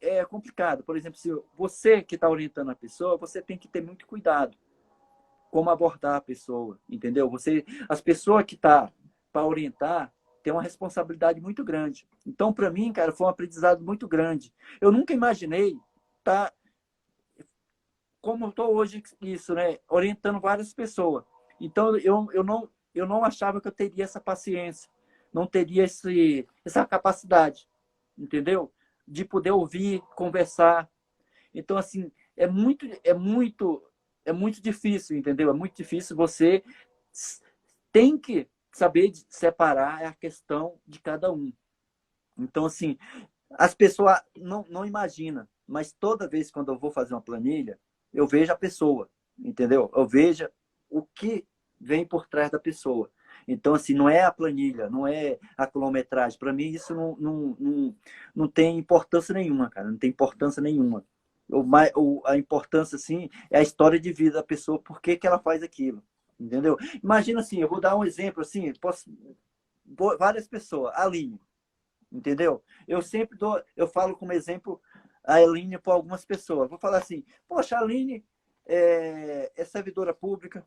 é complicado. Por exemplo, se você que está orientando a pessoa, você tem que ter muito cuidado como abordar a pessoa, entendeu? As pessoas que tá para orientar tem uma responsabilidade muito grande. Então, para mim, cara, foi um aprendizado muito grande. Eu nunca imaginei estar como eu estou hoje, isso, né? Orientando várias pessoas. Então, eu não achava que eu teria essa paciência, não teria essa capacidade, entendeu? De poder ouvir, conversar. Então, assim, é muito difícil, entendeu? É muito difícil. Você tem que saber separar a questão de cada um. Então, assim, as pessoas não imaginam, mas toda vez quando eu vou fazer uma planilha, eu vejo a pessoa, entendeu? Eu vejo o que vem por trás da pessoa. Então, assim, não é a planilha, não é a quilometragem. Para mim, isso não tem importância nenhuma, cara. Não tem importância nenhuma. A importância, assim, é a história de vida da pessoa, por que ela faz aquilo, entendeu? Imagina assim, eu vou dar um exemplo, assim, várias pessoas, a Aline, entendeu? Eu falo como exemplo a Aline para algumas pessoas. Vou falar assim, poxa, a Aline é servidora pública,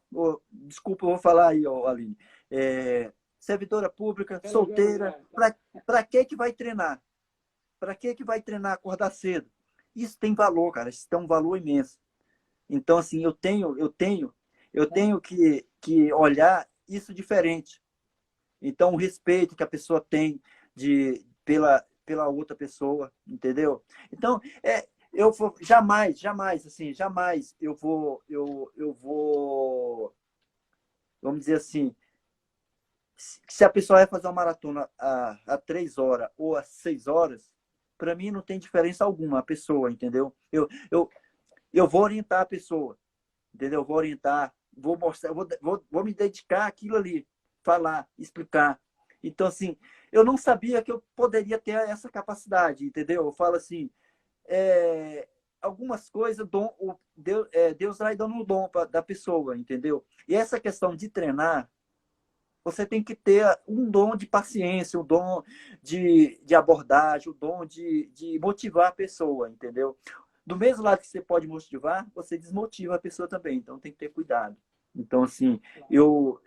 desculpa, eu vou falar aí, Aline, servidora pública, solteira, para que vai treinar? Para que vai treinar, acordar cedo? Isso tem valor, cara, isso tem um valor imenso. Então, assim, eu tenho que olhar isso diferente. Então, o respeito que a pessoa tem pela outra pessoa, entendeu? Então, jamais eu vou, vamos dizer assim, se a pessoa vai fazer uma maratona a 3 horas ou a 6 horas, para mim não tem diferença alguma a pessoa, entendeu? Eu vou orientar a pessoa, entendeu? Vou orientar, vou mostrar, vou me dedicar àquilo ali, falar, explicar. Então, assim, eu não sabia que eu poderia ter essa capacidade, entendeu? Eu falo assim, algumas coisas, Deus vai dando um dom da pessoa, entendeu? E essa questão de treinar, você tem que ter um dom de paciência, um dom de abordagem, um dom de motivar a pessoa, entendeu? Do mesmo lado que você pode motivar, você desmotiva a pessoa também. Então, tem que ter cuidado. Então, assim, eu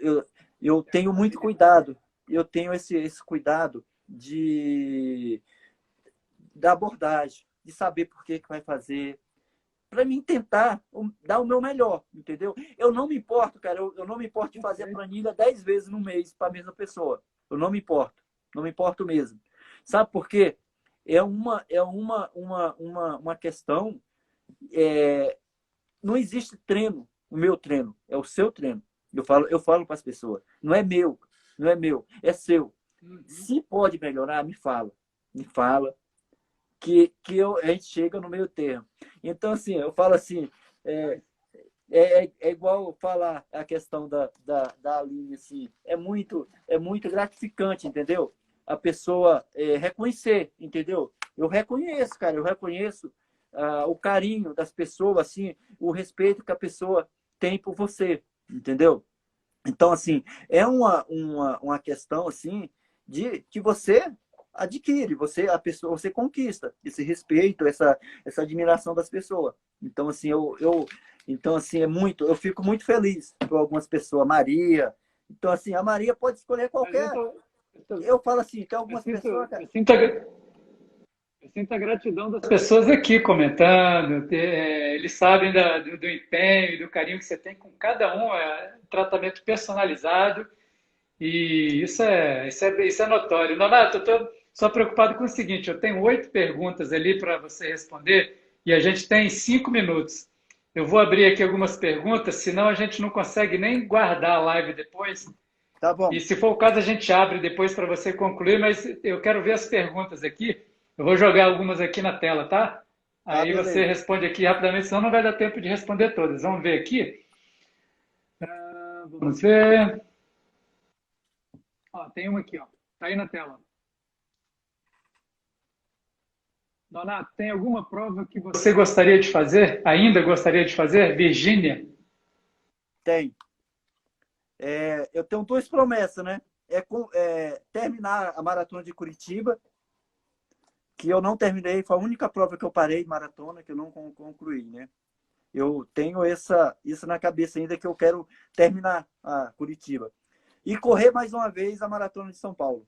tenho muito cuidado. Eu tenho esse cuidado da abordagem, de saber por que vai fazer, para mim tentar dar o meu melhor, entendeu? Eu não me importo, cara, eu não me importo de fazer a planilha 10 vezes no mês para a mesma pessoa. Eu não me importo, não me importo mesmo. Sabe por quê? É uma questão, não existe treino, o meu treino, é o seu treino. Eu falo para as pessoas, não é meu, é seu. Se pode melhorar, me fala, que a gente chega no meio termo. Então, assim, eu falo assim, é igual falar a questão da Aline, assim, é muito gratificante, entendeu? A pessoa reconhecer, entendeu? Eu reconheço, cara, o carinho das pessoas, assim, o respeito que a pessoa tem por você, entendeu? Então, assim, é uma questão, assim, de que você adquire, você conquista esse respeito, essa admiração das pessoas. Então, assim, então, assim, eu fico muito feliz por algumas pessoas. Maria. Então, assim, a Maria pode escolher qualquer. Eu falo assim, tem algumas pessoas, cara. Eu sinto a gratidão das pessoas aqui comentando, eles sabem do empenho e do carinho que você tem com cada um, é um tratamento personalizado e isso é notório. Nonato, eu estou só preocupado com o seguinte, eu tenho 8 perguntas ali para você responder e a gente tem 5 minutos. Eu vou abrir aqui algumas perguntas, senão a gente não consegue nem guardar a live depois. Tá bom. E se for o caso, a gente abre depois para você concluir, mas eu quero ver as perguntas aqui. Eu vou jogar algumas aqui na tela, tá? Tá, Aí você beleza. responde aqui rapidamente, senão não vai dar tempo de responder todas. Vamos ver aqui. Vamos ver. Ó, tem uma aqui, ó. Tá aí na tela. Donato, tem alguma prova que você gostaria de fazer? Ainda gostaria de fazer? Virgínia? Tem. Eu tenho 2 promessas, né? Terminar a maratona de Curitiba, que eu não terminei, foi a única prova que eu parei de maratona, que eu não concluí, né? Eu tenho isso na cabeça ainda, que eu quero terminar a Curitiba. E correr mais uma vez a maratona de São Paulo.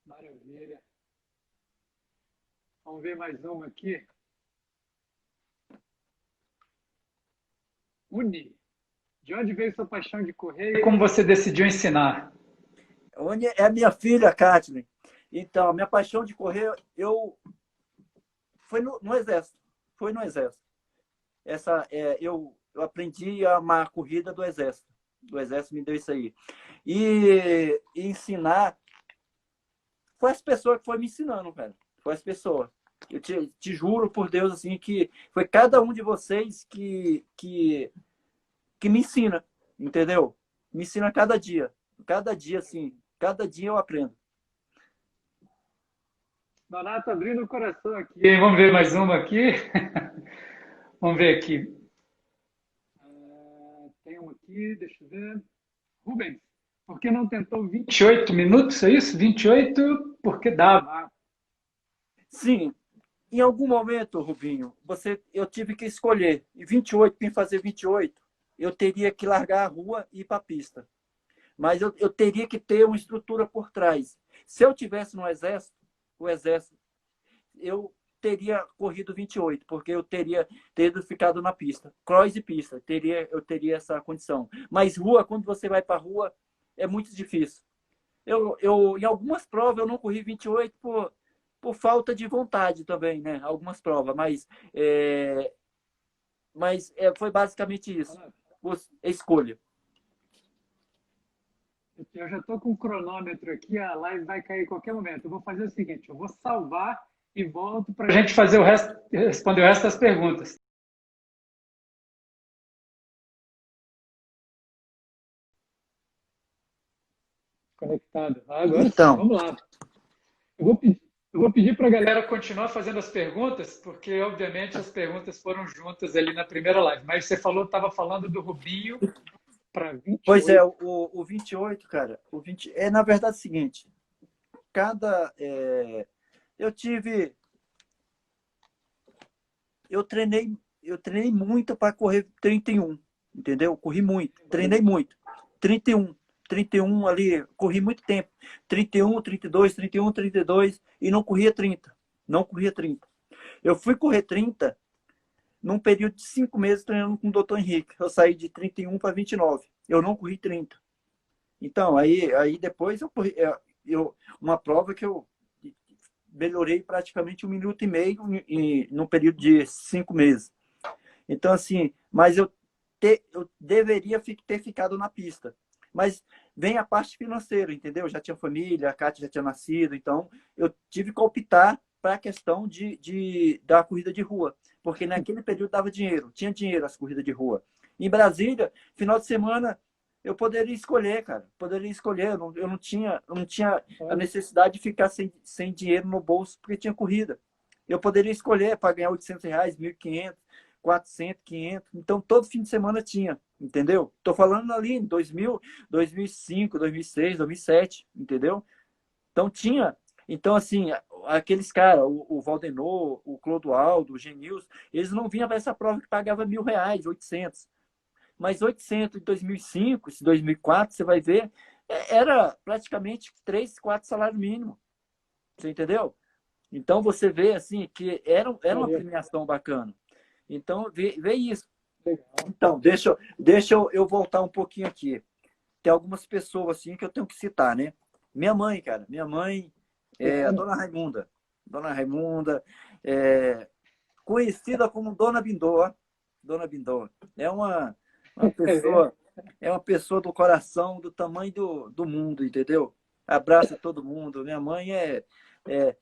Maravilha. Vamos ver mais uma aqui. Uni, de onde veio sua paixão de correr e como você decidiu ensinar? É a minha filha, Kathleen. Então, minha paixão de correr, foi no Exército. Foi no Exército. Eu aprendi a amar a corrida do Exército. O Exército me deu isso aí. E ensinar, foi as pessoas que foram me ensinando, velho. Foi as pessoas. Eu te juro por Deus, assim, que foi cada um de vocês que me ensina, entendeu? Me ensina cada dia. Cada dia, assim, cada dia eu aprendo. Donato abrindo o coração aqui. Vamos ver mais uma aqui. Vamos ver aqui. Tem uma aqui, deixa eu ver. Rubens, por que não tentou 28 minutos? É isso? 28? Porque dava. Sim, em algum momento, Rubinho, eu tive que escolher. E 28, para fazer 28, eu teria que largar a rua e ir para a pista. Mas eu teria que ter uma estrutura por trás. Se eu tivesse no Exército, eu teria corrido 28, porque eu teria ficado na pista. Cross e pista, eu teria essa condição. Mas rua, quando você vai para a rua, é muito difícil. Em algumas provas eu não corri 28 por falta de vontade também, né? Algumas provas, mas foi basicamente isso. Escolha. Eu já estou com o cronômetro aqui, a live vai cair em qualquer momento. Eu vou fazer o seguinte, eu vou salvar e volto para a gente fazer o resto, responder o resto das perguntas. Conectado. Agora Então, sim, vamos lá. Eu vou pedir para a galera continuar fazendo as perguntas, porque, obviamente, as perguntas foram juntas ali na primeira live. Mas você estava falando do Rubinho para 28. Pois é, o 28, cara, na verdade o seguinte, eu treinei muito para correr 31, entendeu? Corri muito, treinei muito. 31 ali, corri muito tempo. 31, 32, 31, 32 e não corria 30. Não corria 30. Eu fui correr 30 num período de 5 meses treinando com o Dr. Henrique. Eu saí de 31 para 29. Eu não corri 30. Então, aí depois eu corri uma prova que eu melhorei praticamente 1 minuto e meio num período de 5 meses. Então, assim, mas eu deveria ter ficado na pista. Mas vem a parte financeira, entendeu? Eu já tinha família, a Kátia já tinha nascido, então eu tive que optar para a questão da corrida de rua, porque naquele período dava dinheiro, tinha dinheiro as corridas de rua. Em Brasília, final de semana, eu poderia escolher, cara, eu não tinha a necessidade de ficar sem dinheiro no bolso, porque tinha corrida. Eu poderia escolher para ganhar R$800, 1.500, 400, 500. Então, todo fim de semana tinha, entendeu? Tô falando ali em 2000, 2005, 2006, 2007, entendeu? Então, tinha. Então, assim, aqueles caras, o Valdenor, o Clodoaldo, o Genils, eles não vinham para essa prova que pagava R$1.000, 800. Mas 800 em 2005, esse 2004, você vai ver, era praticamente 3, 4 salários mínimos. Você entendeu? Então você vê assim que era uma premiação bacana. Então vê isso. Então, deixa eu voltar um pouquinho aqui. Tem algumas pessoas assim que eu tenho que citar, né? Minha mãe, cara. Minha mãe é a Dona Raimunda. Dona Raimunda, conhecida como Dona Bindô. Dona Bindô. Uma pessoa, é uma pessoa do coração, do tamanho do mundo, entendeu? Abraça todo mundo. Minha mãe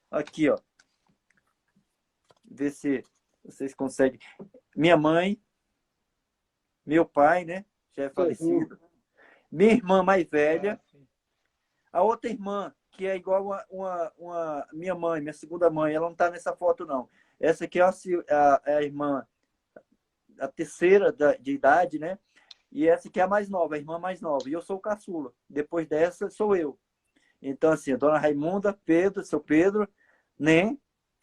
aqui, ó. Vê se vocês conseguem. Minha mãe, meu pai, né? Já é falecido. Minha irmã mais velha. A outra irmã, que é igual uma minha mãe, minha segunda mãe, ela não está nessa foto, não. Essa aqui é a irmã, a terceira de idade, né? E essa aqui é a mais nova, a irmã mais nova. E eu sou o caçula. Depois dessa, sou eu. Então, assim, a Dona Raimunda, Pedro, seu Pedro, né?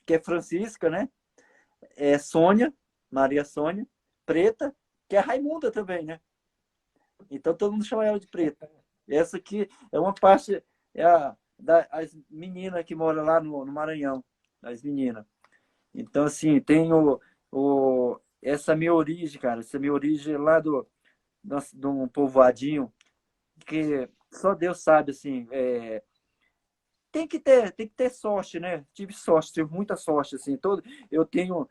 Que é Francisca, né? Sônia, Maria Sônia, Preta, que é Raimunda também, né? Então todo mundo chama ela de Preta. Essa aqui é uma parte, as meninas que moram lá no Maranhão, as meninas. Então, assim, tem essa minha origem, cara, essa minha origem lá de um povoadinho, que só Deus sabe, assim, tem que ter sorte, né? Tive sorte, tive muita sorte, assim, eu tenho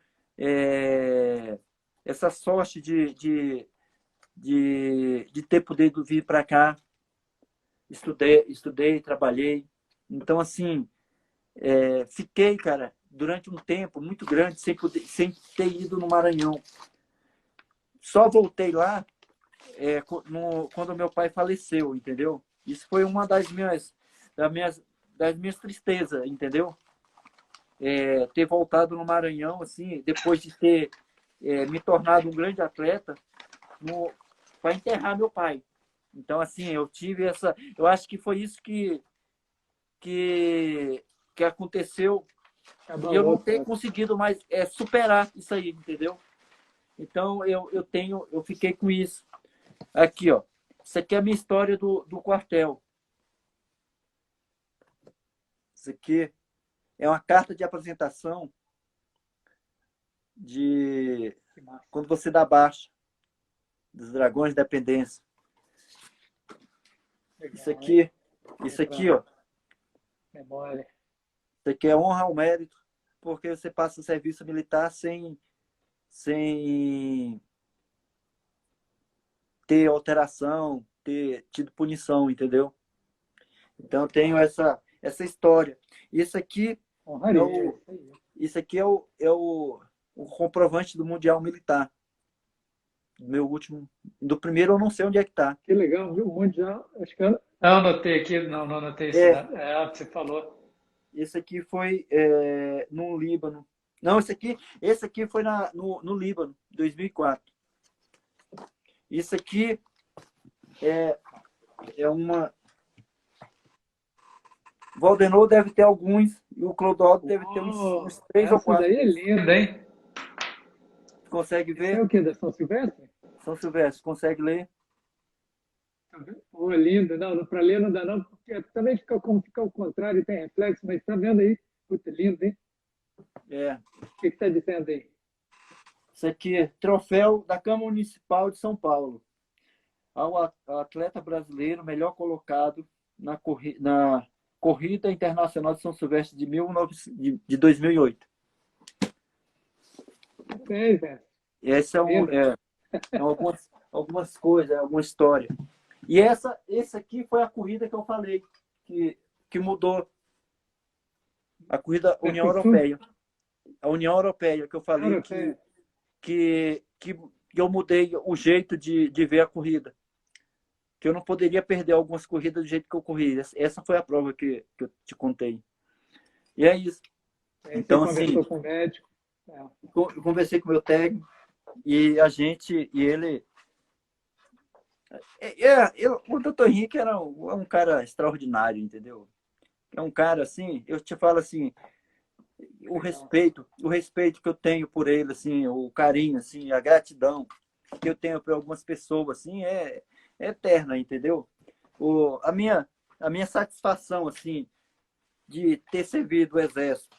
essa sorte de ter podido vir para cá, estudei, trabalhei. Então, assim, fiquei, cara, durante um tempo muito grande sem ter ido no Maranhão. Só voltei lá quando meu pai faleceu, entendeu? Isso foi uma das minhas tristezas, entendeu? Ter voltado no Maranhão, assim, depois de ter me tornado um grande atleta, para enterrar meu pai. Então, assim, eu tive essa... Eu acho que foi isso que aconteceu e eu não ter conseguido mais superar isso aí, entendeu? Então, eu fiquei com isso. Aqui, ó. Isso aqui é a minha história do quartel. Isso aqui é uma carta de apresentação de quando você dá baixa dos Dragões da Dependência. Isso aqui, ó. Memória. Isso aqui é honra ao mérito, porque você passa o serviço militar sem ter alteração, ter tido punição, entendeu? Então eu tenho essa história. Isso aqui é o comprovante do Mundial Militar. Do primeiro eu não sei onde é que tá. Que legal, viu? Mundial, acho que eu não anotei aqui, não anotei isso. Você falou. Esse aqui foi no Líbano. Não, esse aqui foi no Líbano, 2004. Isso aqui é uma... Valdenor deve ter alguns, e o Clodoaldo deve ter uns 3 ou 4. Essa daí é linda, hein? Consegue ver? Esse é o quê? Da São Silvestre? São Silvestre, consegue ler? Oh, lindo. Não, para ler não dá não, porque também fica ao contrário e tem reflexo, mas tá vendo aí? Puta, lindo, hein? O que tá dizendo aí? Isso aqui é troféu da Câmara Municipal de São Paulo. Ao atleta brasileiro melhor colocado na Corrida Internacional de São Silvestre de 2008. Sei, velho. Esse algumas coisas, alguma história. E esse aqui foi a corrida que eu falei, que mudou. A corrida União Europeia. A União Europeia, que eu falei que eu mudei o jeito de ver a corrida. Que eu não poderia perder algumas corridas do jeito que eu corri. Essa foi a prova que eu te contei. E é isso. Então, você conversou com o médico? Eu conversei com o meu técnico e ele... O Dr. Henrique era um cara extraordinário, entendeu? É um cara assim, eu te falo assim, o respeito que eu tenho por ele, assim, o carinho, assim, a gratidão que eu tenho por algumas pessoas, assim, é eterna, entendeu? A minha satisfação, assim, de ter servido o Exército.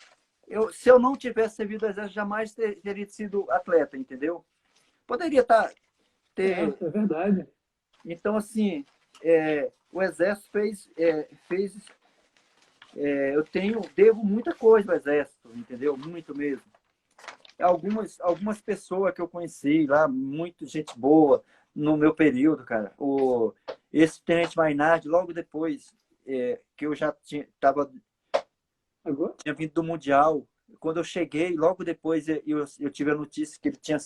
Se eu não tivesse servido o Exército, jamais teria sido atleta, entendeu? Poderia ter... É verdade. Então, assim, o Exército fez eu devo muita coisa ao Exército, entendeu? Muito mesmo. Algumas pessoas que eu conheci lá, muito gente boa no meu período, cara. Esse tenente Mainardi, logo depois que eu já tinha vindo do Mundial, quando eu cheguei, logo depois eu tive a notícia que ele tinha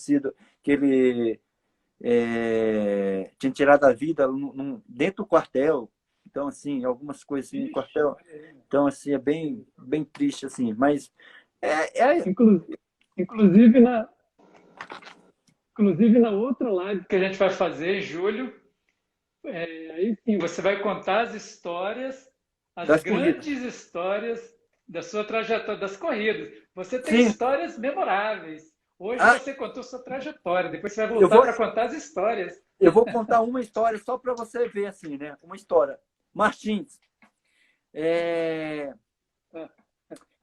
tirado a vida dentro do quartel. Então, assim, algumas coisas assim, no quartel. Então, assim, é bem, bem triste, assim. Mas Inclusive na outra live que a gente vai fazer em julho, aí sim, você vai contar as histórias, as das grandes corridas. histórias da sua trajetória, das corridas. Você tem Sim. histórias memoráveis. Hoje Ah, você contou sua trajetória, depois você vai eu voltar vou, para contar as histórias. eu vou contar uma história só para você ver, assim, né? Uma história. Martins,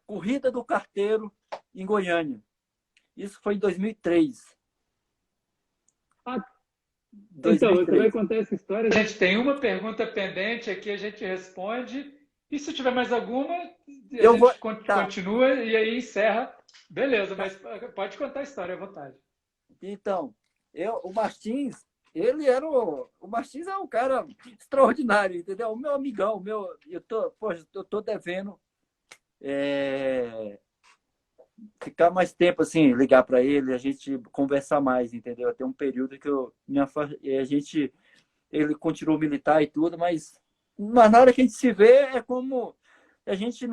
Corrida do Carteiro em Goiânia. Isso foi em 2003. Então, você vai contar essa história. A gente tem uma pergunta pendente aqui, a gente responde. E se tiver mais alguma, continua e aí encerra. Beleza, mas pode contar a história à vontade. Então, o Martins, o Martins é um cara extraordinário, entendeu? O meu amigão, eu tô devendo ficar mais tempo assim, ligar para ele, a gente conversar mais, entendeu? Tem um período que ele continuou militar e tudo, mas na hora que a gente se vê é como a gente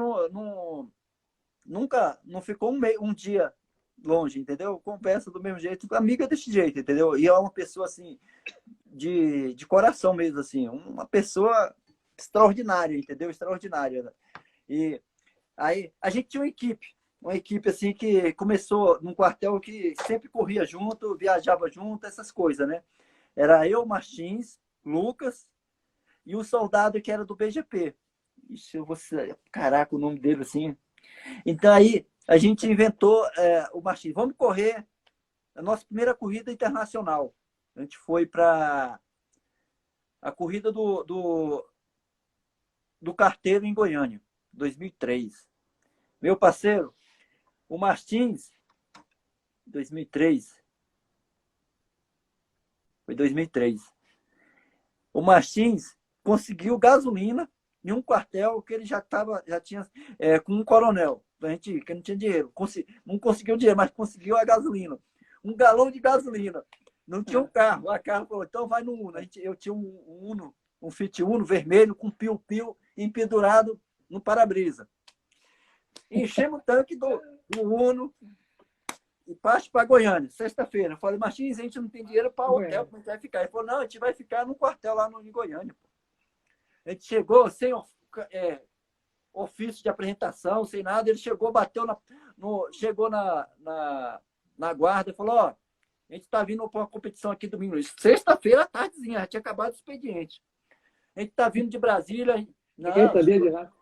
nunca não ficou um dia longe, entendeu? Conversa do mesmo jeito, amiga desse jeito, entendeu? E é uma pessoa assim de coração mesmo, assim, uma pessoa extraordinária, entendeu? Extraordinária. E aí a gente tinha uma equipe assim que começou num quartel que sempre corria junto, viajava junto, essas coisas, né? Era eu, Martins, Lucas e o soldado que era do BGP. Ixi, caraca, o nome dele assim. Então aí a gente inventou o Martins. Vamos correr a nossa primeira corrida internacional. A gente foi para a corrida do Carteiro em Goiânia, 2003. Meu parceiro, o Martins, 2003. Foi 2003. O Martins conseguiu gasolina em um quartel que ele já tinha com um coronel. A gente que não tinha dinheiro. Não conseguiu dinheiro, mas conseguiu a gasolina. Um galão de gasolina. Não tinha um carro. A carro falou, então vai no Uno. Eu tinha um Uno, um Fiat Uno vermelho com piu-piu empedurado no para-brisa. Enchemos o tanque do Uno e parte para Goiânia, sexta-feira. Eu falei, Martins, a gente não tem dinheiro para hotel, como a gente vai ficar? Ele falou, não, a gente vai ficar no quartel lá em Goiânia. A gente chegou sem ofício de apresentação, sem nada. Ele chegou, bateu chegou na guarda e falou, a gente está vindo para uma competição aqui domingo. Sexta-feira à tardezinha, já tinha acabado o expediente. A gente está vindo de Brasília. Ninguém sabia de nada.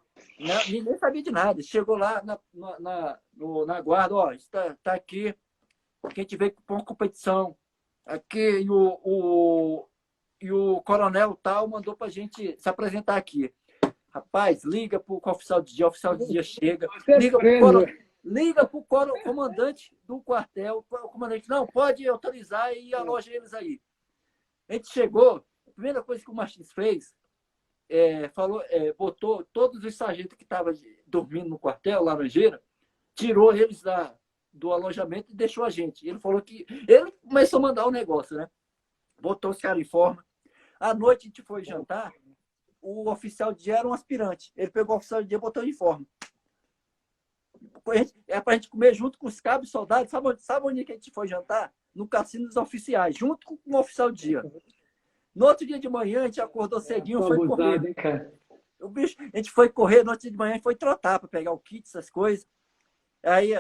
Ninguém sabia de nada. Chegou lá na guarda, está aqui, porque a gente veio para uma competição. Aqui, e o coronel tal mandou para a gente se apresentar aqui. Rapaz, liga para o oficial de dia chega. Liga para o comandante do quartel. O comandante, não, pode autorizar e aloja eles aí. A gente chegou, a primeira coisa que o Martins fez, botou todos os sargentos que estavam dormindo no quartel, Laranjeira, tirou eles do alojamento e deixou a gente. Ele falou que... Ele começou a mandar o negócio, né? Botou os caras em forma. À noite a gente foi jantar, o oficial de dia era um aspirante. Ele pegou o oficial de dia e botou em forma. É pra gente comer junto com os cabos soldados. Sabe onde que a gente foi jantar? No Cassino dos Oficiais, junto com o oficial de dia. No outro dia de manhã, a gente acordou cedinho e foi correr. Hein, cara? A gente foi correr, no outro dia de manhã, e foi trotar para pegar o kit, essas coisas. Aí,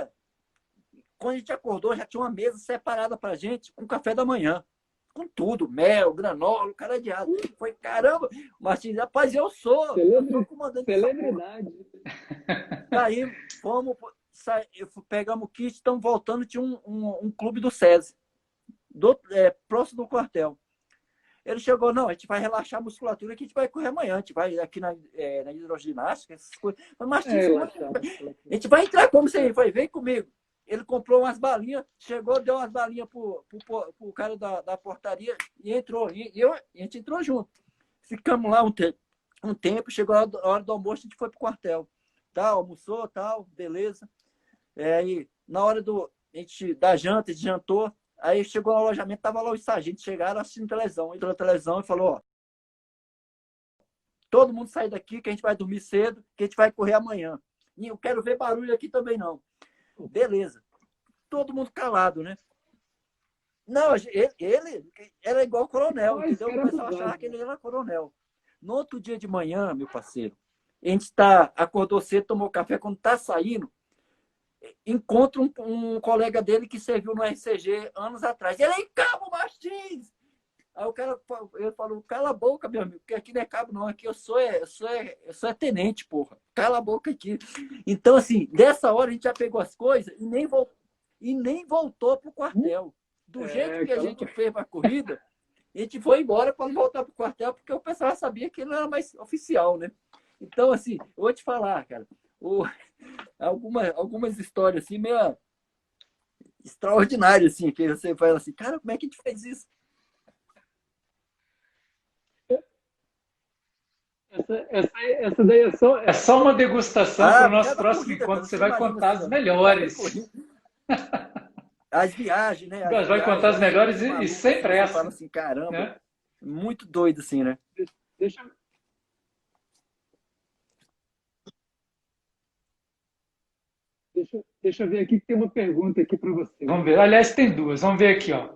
quando a gente acordou, já tinha uma mesa separada para a gente com café da manhã. com tudo, mel, granola, o cara é de asa. Foi, caramba, Martins, rapaz, eu sou comandante dessa porra. Celebridade. Daí, pegamos o kit, estamos voltando, tinha um clube do SESI, próximo do quartel. Ele chegou, não, a gente vai relaxar a musculatura que a gente vai correr amanhã, a gente vai aqui na hidroginástica, essas coisas. Mas, a gente vai entrar como você foi, vem comigo. Ele comprou umas balinhas, chegou, deu umas balinhas pro cara da portaria e entrou. E a gente entrou junto. Ficamos lá um tempo, chegou a hora do almoço, a gente foi pro quartel. Tal, almoçou, tal, beleza. E na hora da janta, a gente jantou. Aí chegou no alojamento, tava lá os sargentos, chegaram assistindo televisão. Entrou na televisão e falou, ó, todo mundo sai daqui que a gente vai dormir cedo, que a gente vai correr amanhã. E eu quero ver barulho aqui também não. Beleza. Todo mundo calado, né? Não, ele era igual coronel, entendeu? O pessoal achava que ele era coronel. No outro dia de manhã, meu parceiro, a gente acordou cedo, tomou café, quando tá saindo, encontra um colega dele que serviu no RCG anos atrás. Ele é Cabo Martins! Aí o cara falou, cala a boca, meu amigo, porque aqui não é cabo não, aqui eu sou tenente, porra. Cala a boca aqui. Então, assim, dessa hora a gente já pegou as coisas e nem voltou pro quartel. Do jeito que a gente fez pra corrida, a gente foi embora para não voltar pro quartel, porque o pessoal sabia que ele não era mais oficial, né? Então, assim, eu vou te falar, cara, algumas histórias assim, meio extraordinárias, assim, que você fala assim, cara, como é que a gente fez isso? Essa daí é só uma degustação para o nosso próximo corrida, encontro. Você vai contar as melhores. As viagens, né? Vai contar as melhores e sem pressa. Fala assim, caramba, né? Muito doido assim, né? Deixa eu ver aqui que tem uma pergunta aqui para você. Vamos ver. Aliás, tem duas. Vamos ver aqui, ó.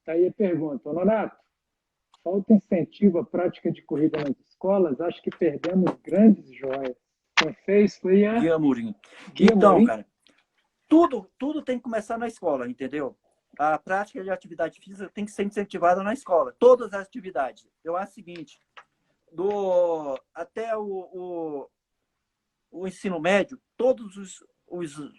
Tá aí a pergunta. Nonato, falta incentivo à prática de corrida nas escolas? Acho que perdemos grandes joias. Quem fez foi a... Gui Amorim. Gui Então, Amorim. cara, tudo tem que começar na escola, entendeu? A prática de atividade física tem que ser incentivada na escola. Todas as atividades. Eu acho o seguinte, até o ensino médio, todos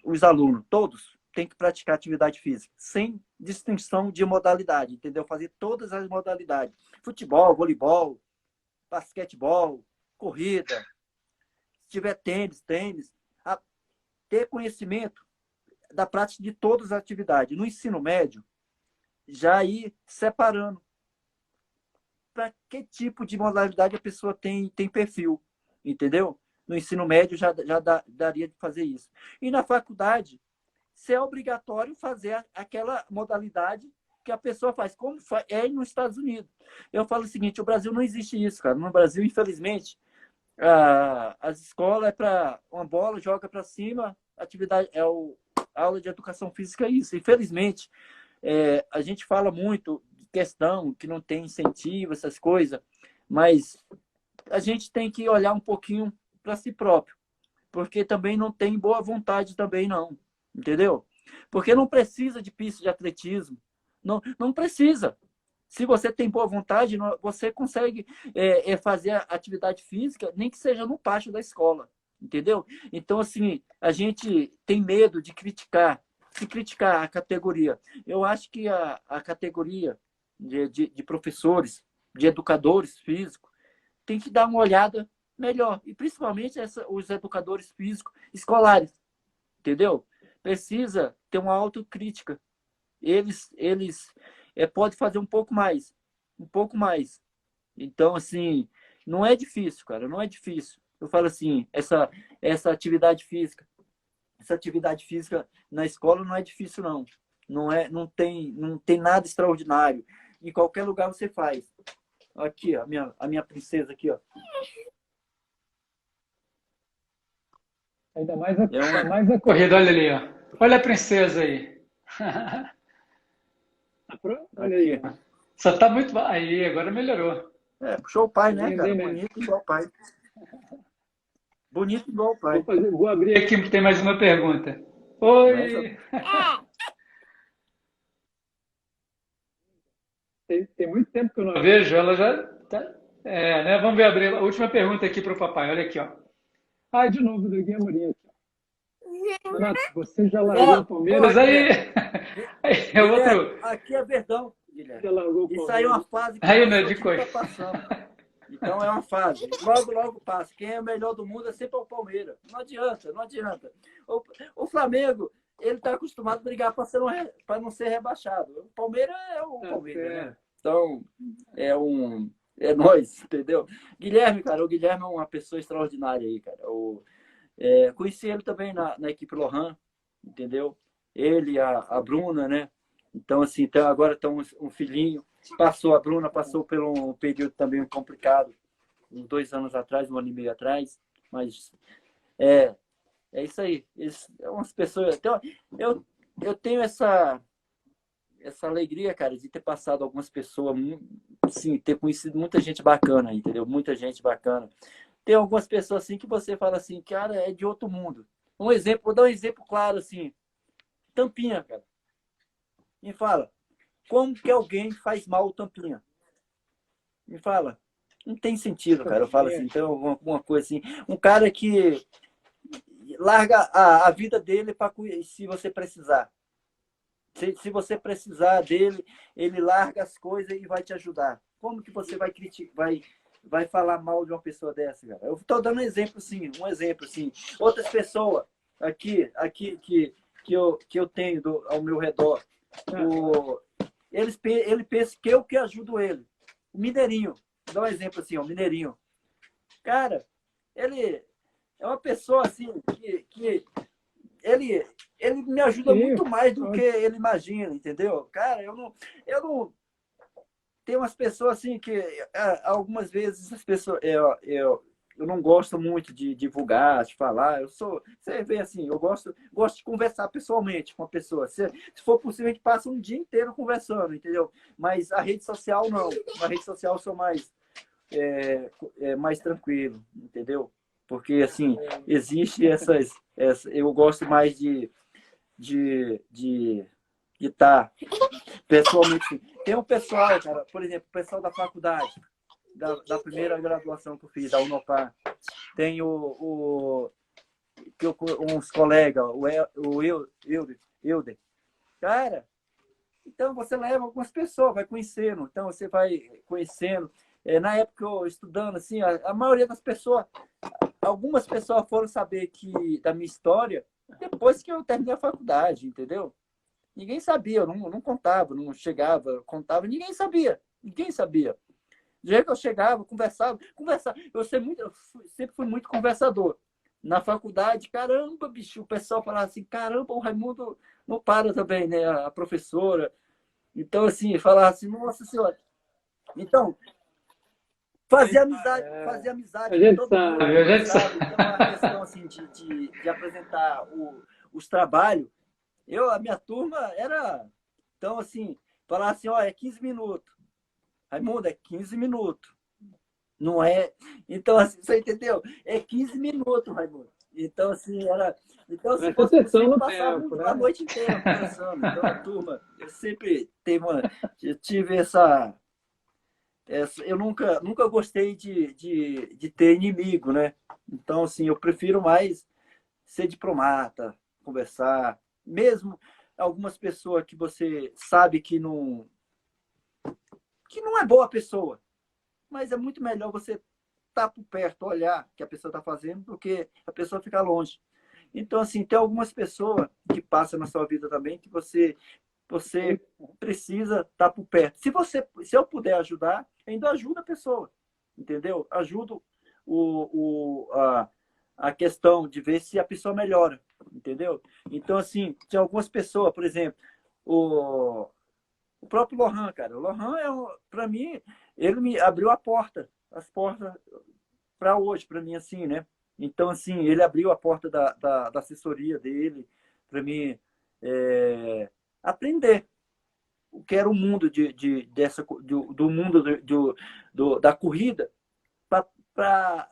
os alunos, todos, têm que praticar atividade física, sem distinção de modalidade, entendeu? Fazer todas as modalidades. Futebol, voleibol, basquetebol, corrida, se tiver tênis, ter conhecimento da prática de todas as atividades. No ensino médio, já ir separando para que tipo de modalidade a pessoa tem perfil, entendeu? No ensino médio já daria de fazer isso. E na faculdade, se é obrigatório fazer aquela modalidade que a pessoa faz, como é nos Estados Unidos. Eu falo o seguinte, o Brasil não existe isso, cara. No Brasil, infelizmente, as escolas é para uma bola, joga para cima, atividade a aula de educação física é isso. Infelizmente, a gente fala muito de questão que não tem incentivo, essas coisas, mas a gente tem que olhar um pouquinho para si próprio, porque também não tem boa vontade também não, entendeu? Porque não precisa de pista de atletismo, não precisa. Se você tem boa vontade, você consegue fazer a atividade física, nem que seja no pátio da escola, entendeu? Então, assim, a gente tem medo de criticar a categoria. Eu acho que a categoria de professores, de educadores físicos, tem que dar uma olhada melhor, e principalmente os educadores físicos escolares, entendeu? Precisa ter uma autocrítica. Eles podem fazer um pouco mais. Então, assim, não é difícil, cara, não é difícil. Eu falo assim, essa atividade física na escola não é difícil, não. Não tem nada extraordinário. Em qualquer lugar você faz. Aqui, ó, a minha princesa aqui, ó. Ainda mais a corrida, olha ali, ó. Olha a princesa aí. Olha aí. Só tá muito... Aí, agora melhorou. Puxou o pai, né, cara? Bonito igual o pai. Bonito igual o pai. Vou abrir aqui, porque tem mais uma pergunta. Oi! Tem muito tempo que eu não Eu vejo, ela já tá. É, né? Vamos ver a última pergunta aqui para o papai. Olha aqui, ó. Ah, de novo, do Gui Amorim aqui. Renato, você já largou Ó, o ó, Palmeiras? Mas aí, Guilherme, aí é Guilherme, outro. aqui é Verdão, Guilherme. Já largou o Isso aí é uma Palmeiras? fase que Aí o não é seu de time está coisa. passando. Então é uma fase. Logo, logo passa. Quem é o melhor do mundo é sempre o Palmeiras. Não adianta, não adianta. O Flamengo, ele está acostumado a brigar para não ser rebaixado. O Palmeiras é o Tá Palmeiras, né? certo. Então, é nós, entendeu? Guilherme, cara, o Guilherme é uma pessoa extraordinária aí, cara. Conheci ele também na equipe Lohan, entendeu? Ele, a Bruna, né? Então, assim, agora está um filhinho. A Bruna passou por um período também complicado, uns 2 anos atrás, 1 ano e meio atrás. Mas é isso aí. É umas pessoas. Então, eu tenho essa alegria, cara, de ter passado algumas pessoas, sim, ter conhecido muita gente bacana, entendeu? Muita gente bacana. Tem algumas pessoas assim que você fala assim, cara, é de outro mundo. Vou dar um exemplo claro assim. Tampinha, cara. Me fala, como que alguém faz mal o Tampinha? Me fala. Não tem sentido, cara. Eu falo assim, então, alguma coisa assim. Um cara que larga a vida dele para se você precisar. Se você precisar dele, ele larga as coisas e vai te ajudar. Como que você vai criticar, vai falar mal de uma pessoa dessa, cara? Eu estou dando um exemplo assim. Outras pessoas que eu tenho ao meu redor, ele pensa que eu que ajudo ele. O Mineirinho, vou dar um exemplo assim, o Mineirinho. Cara, ele é uma pessoa assim que ele me ajuda muito mais do que ele imagina, entendeu? Cara, eu não tem umas pessoas assim que algumas vezes as pessoas eu não gosto muito de divulgar, de falar. Você vê assim, eu gosto de conversar pessoalmente com a pessoa. Se for possível, a gente passa um dia inteiro conversando, entendeu? Mas a rede social não. Na rede social eu sou mais tranquilo, entendeu? Porque assim, existe eu gosto mais de estar pessoalmente. Tem um pessoal, cara, por exemplo, o pessoal da faculdade, da primeira graduação que eu fiz, da Unopar. Tem uns colegas, o Euder. Cara, então você leva algumas pessoas, vai conhecendo. Então você vai conhecendo. Na época eu estudando, assim, a maioria das pessoas, algumas pessoas foram saber da minha história depois que eu terminei a faculdade, entendeu? Ninguém sabia, eu não contava, não chegava, contava, ninguém sabia. Do jeito que eu chegava, conversava. Eu sempre fui muito conversador. Na faculdade, caramba, bicho, o pessoal falava assim, caramba, o Raimundo não para também, né? A professora. Então, assim, falava assim, nossa senhora. Então, fazer amizade A com gente todo mundo, A gente sabe? sabe. Então, a questão assim, de apresentar os trabalhos, a minha turma era. Então, assim, falar assim, ó, é 15 minutos. Raimundo, é 15 minutos. Não é. Então, assim, você entendeu? É 15 minutos, Raimundo. Então, assim, era. Então, se Presta fosse atenção possível, no passava tempo, a né? noite inteira conversando. Então, a turma, eu tive eu nunca gostei de ter inimigo, né? Então, assim, eu prefiro mais ser diplomata, conversar. Mesmo algumas pessoas que você sabe que não é boa pessoa, mas é muito melhor você estar por perto, olhar o que a pessoa está fazendo, do que a pessoa ficar longe. Então, assim, tem algumas pessoas que passam na sua vida também que você precisa estar por perto. Se eu puder ajudar, ainda ajuda a pessoa, entendeu? Ajudo a questão de ver se a pessoa melhora, entendeu? Então, assim, tem algumas pessoas, por exemplo, o próprio Lohan, cara. O Lohan, para mim, ele me abriu as portas para hoje, para mim, assim, né? Então, assim, ele abriu a porta da assessoria dele para mim aprender o que era o mundo do mundo da corrida para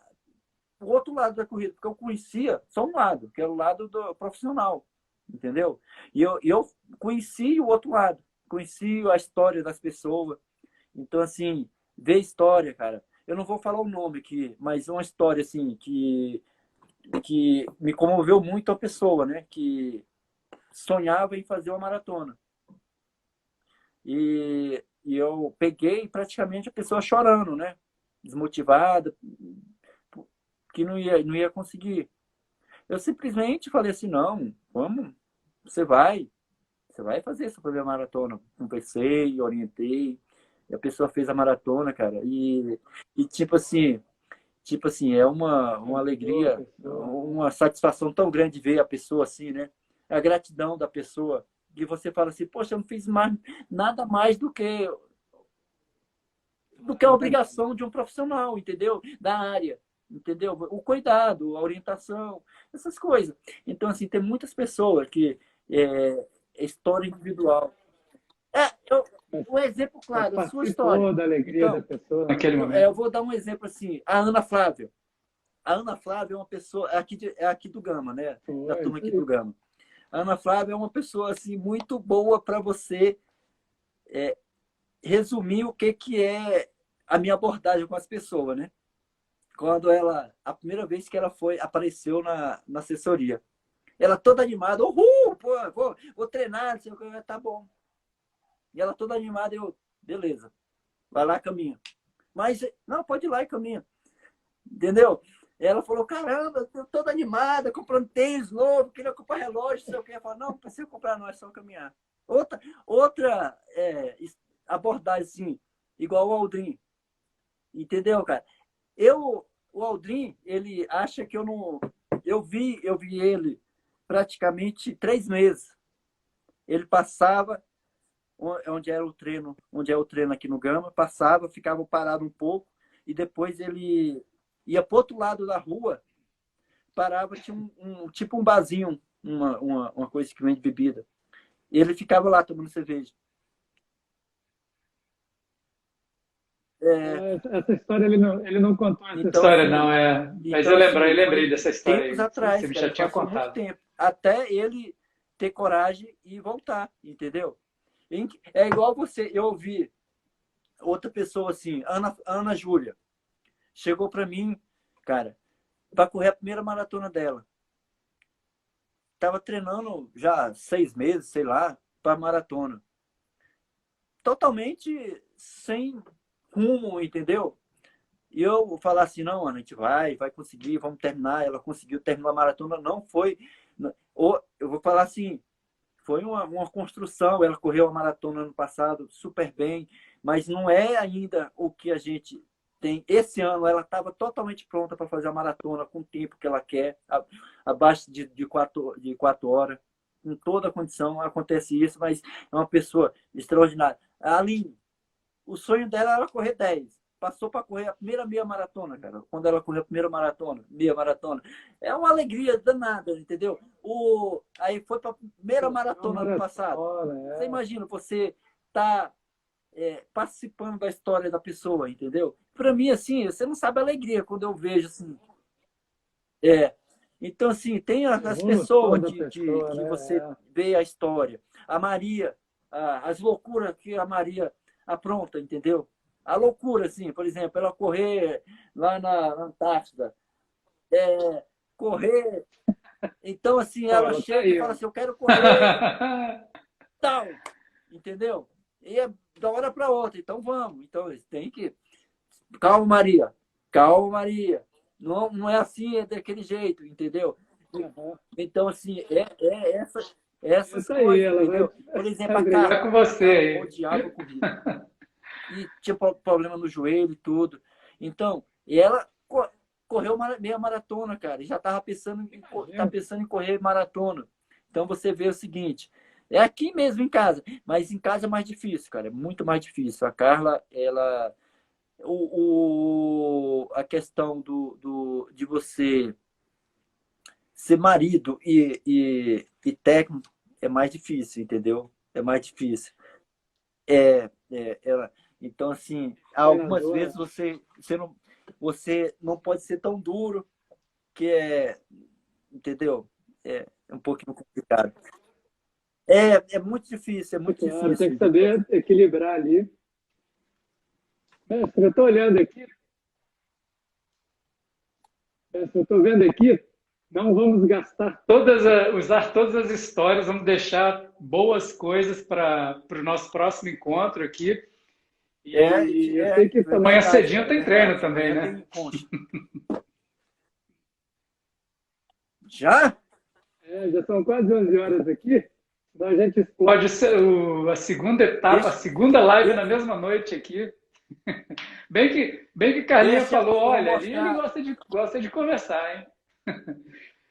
o outro lado da corrida, porque eu conhecia só um lado, que era o lado do profissional, entendeu? E eu conheci o outro lado, conheci a história das pessoas, Então, assim, ver história, cara. Eu não vou falar o nome aqui, mas uma história, assim, que me comoveu muito a pessoa, né? Que sonhava em fazer uma maratona. E eu peguei praticamente a pessoa chorando, né? Desmotivada, que não ia conseguir. Eu simplesmente falei assim, não, vamos, você vai fazer essa primeira maratona. Conversei, orientei, e a pessoa fez a maratona, cara. E tipo assim, é uma Boa alegria, pessoa, né? uma satisfação tão grande ver a pessoa assim, né? A gratidão da pessoa. E você fala assim, poxa, eu não fiz nada mais do que a obrigação de um profissional, entendeu? Da área, entendeu? O cuidado, a orientação, essas coisas. Então, assim, tem muitas pessoas que é história individual. Mas, Um exemplo mas claro, a sua história. participou da alegria da Então, pessoa, né? naquele eu momento. vou dar um exemplo assim, a Ana Flávia. A Ana Flávia é uma pessoa, é aqui do Gama, né? Da Foi, turma isso aqui do aí. Gama. A Ana Flávia é uma pessoa assim muito boa para você resumir o que é a minha abordagem com as pessoas, né? Quando a primeira vez que ela apareceu na assessoria. Ela toda animada, uhul, pô, vou treinar, não sei o que, tá bom. E ela toda animada, beleza, vai lá, caminha. Mas, não, pode ir lá e caminha, entendeu? Ela falou, caramba, eu tô toda animada, comprando tênis novo, queria comprar relógio, não sei o que. Ela falou, não, não precisa comprar não, é só caminhar. Outra abordagem, assim, igual o Aldrin, entendeu, cara? O Aldrin, ele acha que eu não... Eu vi ele praticamente 3 meses. Ele passava onde era o treino, onde é o treino aqui no Gama, passava, ficava parado um pouco e depois ele ia para outro lado da rua, parava, tinha tipo um barzinho, uma coisa que vende bebida. E ele ficava lá tomando cerveja. É, Essa história ele não contou essa então, História história. não assim, é. Mas então, eu lembrei, assim, lembrei foi dessa história tempos aí. Você atrás, me cara, já e tinha passou muito contado. tempo, até ele ter coragem e voltar, entendeu? É igual você, eu ouvi outra pessoa assim, Ana Júlia, chegou para mim, cara, para correr a primeira maratona dela. Tava treinando já 6 meses, sei lá, para maratona. Totalmente sem rumo, entendeu? E eu falar assim, não, Ana, a gente vai conseguir, vamos terminar. Ela conseguiu terminar a maratona, não foi. Ou eu vou falar assim, foi uma construção. Ela correu a maratona ano passado super bem, mas não é ainda o que a gente tem. Esse ano ela estava totalmente pronta para fazer a maratona com o tempo que ela quer, abaixo de 4 horas. Com toda a condição acontece isso, mas é uma pessoa extraordinária. A Aline, o sonho dela era correr 10. Passou para correr a primeira meia maratona, cara. Quando ela correu a primeira maratona, meia maratona. É uma alegria danada, entendeu? Aí foi para a primeira É uma maratona ano passado. maratona, Você imagina, você tá participando da história da pessoa, entendeu? Para mim, assim, você não sabe a alegria quando eu vejo assim. É. Então, assim, tem a as evolução pessoas da que, pessoa, que você né? vê a história. A Maria, as loucuras que a Maria apronta, entendeu? A loucura, assim, por exemplo, ela correr lá na Antártida, correr. Então, assim, Pô, ela ela tá chega e aí, fala ó. assim: eu quero correr tal, entendeu? E é da hora para outra, então vamos. Então, tem que. Calma, Maria, calma, Maria. Não, não é assim, é daquele jeito, entendeu? Aham. Então, assim, essas Isso aí, coisas, ela vai entendeu? Por exemplo, a Tá Carla. com A você Carla aí. odiava corrida. E tinha problema no joelho e tudo. Então, e ela correu meia maratona, cara. E já estava tá Imagina. pensando em correr maratona. Então, você vê o seguinte. É aqui mesmo em casa. Mas em casa é mais difícil, cara. É muito mais difícil. A Carla, ela... a questão de você ser marido e técnico é mais difícil, entendeu? É mais difícil. Ela, então, assim, algumas Treinador, vezes né? você não pode ser tão duro, que entendeu? É um pouquinho complicado. É muito difícil, é É muito claro, tem difícil, que entendeu? saber equilibrar ali. Mestre, eu estou olhando aqui, mestre, eu estou vendo aqui, não vamos gastar. Usar todas as histórias, vamos deixar boas coisas para o nosso próximo encontro aqui. E eu sei que amanhã verdade, cedinho tem treino também, amanhã né? Já? já são quase 11 horas aqui, então a gente explode. Pode ser a segunda etapa, a segunda live na mesma noite aqui. Bem que Carlinha falou, olha, ele gosta de conversar, hein?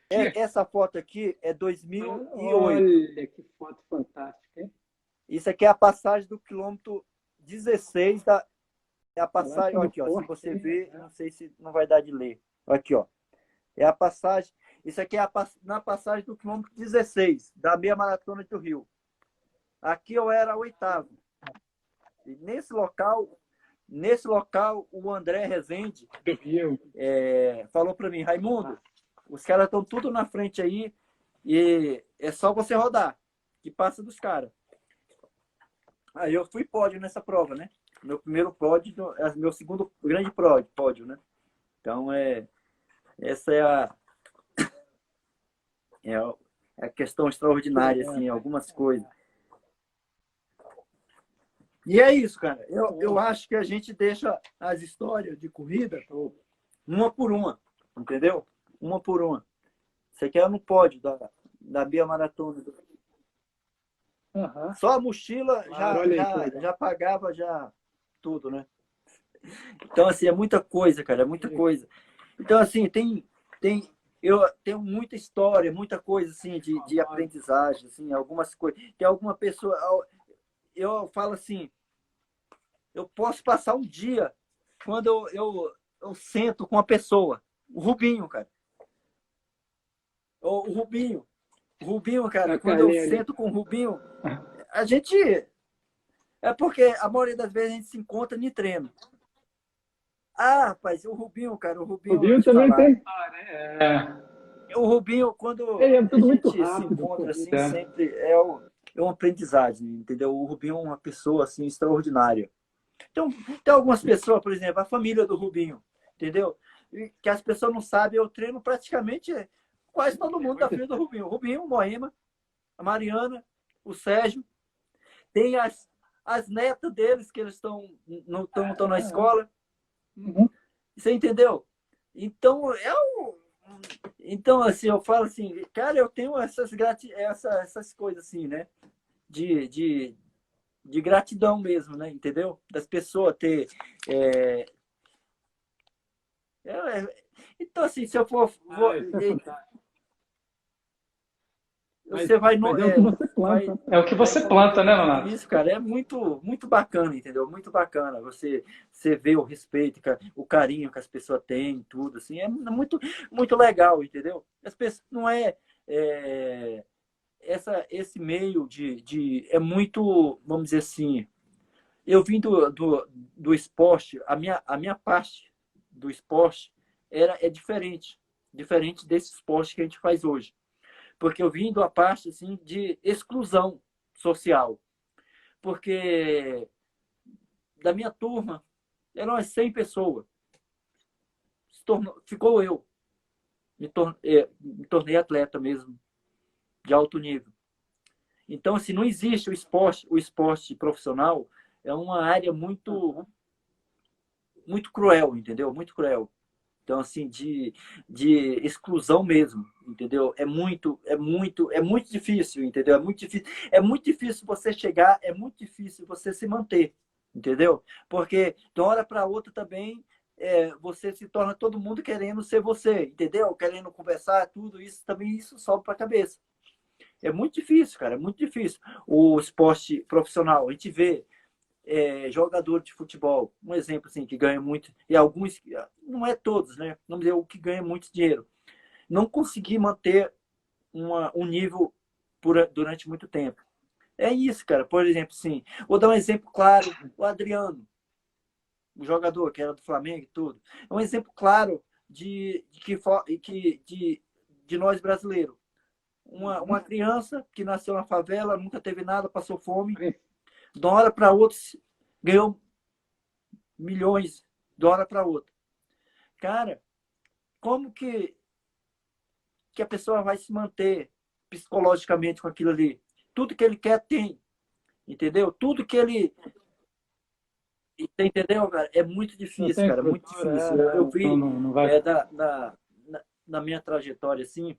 Essa foto aqui é 2008. Olha que foto fantástica, hein? Isso aqui é a passagem do quilômetro 16 da. É a passagem, aqui, ó. Se você ver, não sei se não vai dar de ler. Aqui, ó. É a passagem. Isso aqui é na passagem do quilômetro 16 da meia maratona do Rio. Aqui eu era oitavo. E nesse local, o André Rezende falou para mim, Raimundo, os caras estão tudo na frente aí e é só você rodar, que passa dos caras. Aí eu fui pódio nessa prova, né? Meu primeiro pódio, meu segundo grande pódio, né? Então, essa é a questão extraordinária, assim, algumas coisas. E é isso, cara. Eu acho que a gente deixa as histórias de corrida uma por uma, entendeu? Uma por uma. Você quer no pódio da Bia Maratona. Só a mochila já pagava tudo, né? Então, assim, é muita coisa, cara, é muita coisa. Então, assim, eu tenho muita história, muita coisa, assim, de aprendizagem, assim, algumas coisas. Tem alguma pessoa... Eu falo assim, eu posso passar um dia quando eu sento com uma pessoa. O Rubinho, cara. O Rubinho, cara, quando eu sento com o Rubinho, a gente... É porque a maioria das vezes a gente se encontra em treino. Rapaz, o Rubinho, cara, o Rubinho também tem. O Rubinho, quando tudo a gente muito se rápido, encontra, assim, sempre é uma aprendizagem, entendeu? O Rubinho é uma pessoa, assim, extraordinária. Então, tem algumas pessoas, por exemplo, a família do Rubinho, entendeu? Que as pessoas não sabem, eu treino praticamente quase todo mundo da família do Rubinho. O Rubinho, o Moema, a Mariana, o Sérgio. Tem as netas deles, que eles não estão na escola. Você entendeu? Então, então, assim, eu falo assim, cara, eu tenho essas coisas assim, né? De gratidão mesmo, né? Entendeu? Das pessoas ter... Então, assim, se eu for... Você vai... É o que você planta, né, Nonato? Isso, cara, é muito, muito bacana, entendeu? Muito bacana. Você vê o respeito, o carinho que as pessoas têm, tudo, assim, é muito, muito legal, entendeu? As pessoas não esse meio é muito, vamos dizer assim, eu vim do esporte, a minha parte do esporte é diferente desse esporte que a gente faz hoje. Porque eu vim da parte assim, de exclusão social. Porque da minha turma, eram umas 100 pessoas. Ficou eu. Me tornei atleta mesmo, de alto nível. Então, assim, não existe o esporte profissional, é uma área muito, muito cruel, entendeu? Muito cruel. Então, assim, de exclusão mesmo, entendeu? É muito difícil, entendeu? É muito difícil você chegar, é muito difícil você se manter, entendeu? Porque de uma hora para outra também você se torna todo mundo querendo ser você, entendeu? Querendo conversar, tudo isso também, isso sobe para a cabeça. É muito difícil, cara, é muito difícil. O esporte profissional, a gente vê jogador de futebol, um exemplo assim, que ganha muito, e alguns, não é todos, né? Vamos dizer, o que ganha muito dinheiro. Não conseguir manter um nível durante muito tempo. É isso, cara. Por exemplo, sim. Vou dar um exemplo claro. O Adriano, o jogador que era do Flamengo e tudo. É um exemplo claro de nós brasileiros. Uma criança que nasceu na favela, nunca teve nada, passou fome. De uma hora para outra, ganhou milhões de hora para outra. Cara, como que a pessoa vai se manter psicologicamente com aquilo ali? Tudo que ele quer tem, entendeu? Tudo que ele... Entendeu, cara? É muito difícil, cara, muito difícil. Eu vi não vai... na minha trajetória, assim,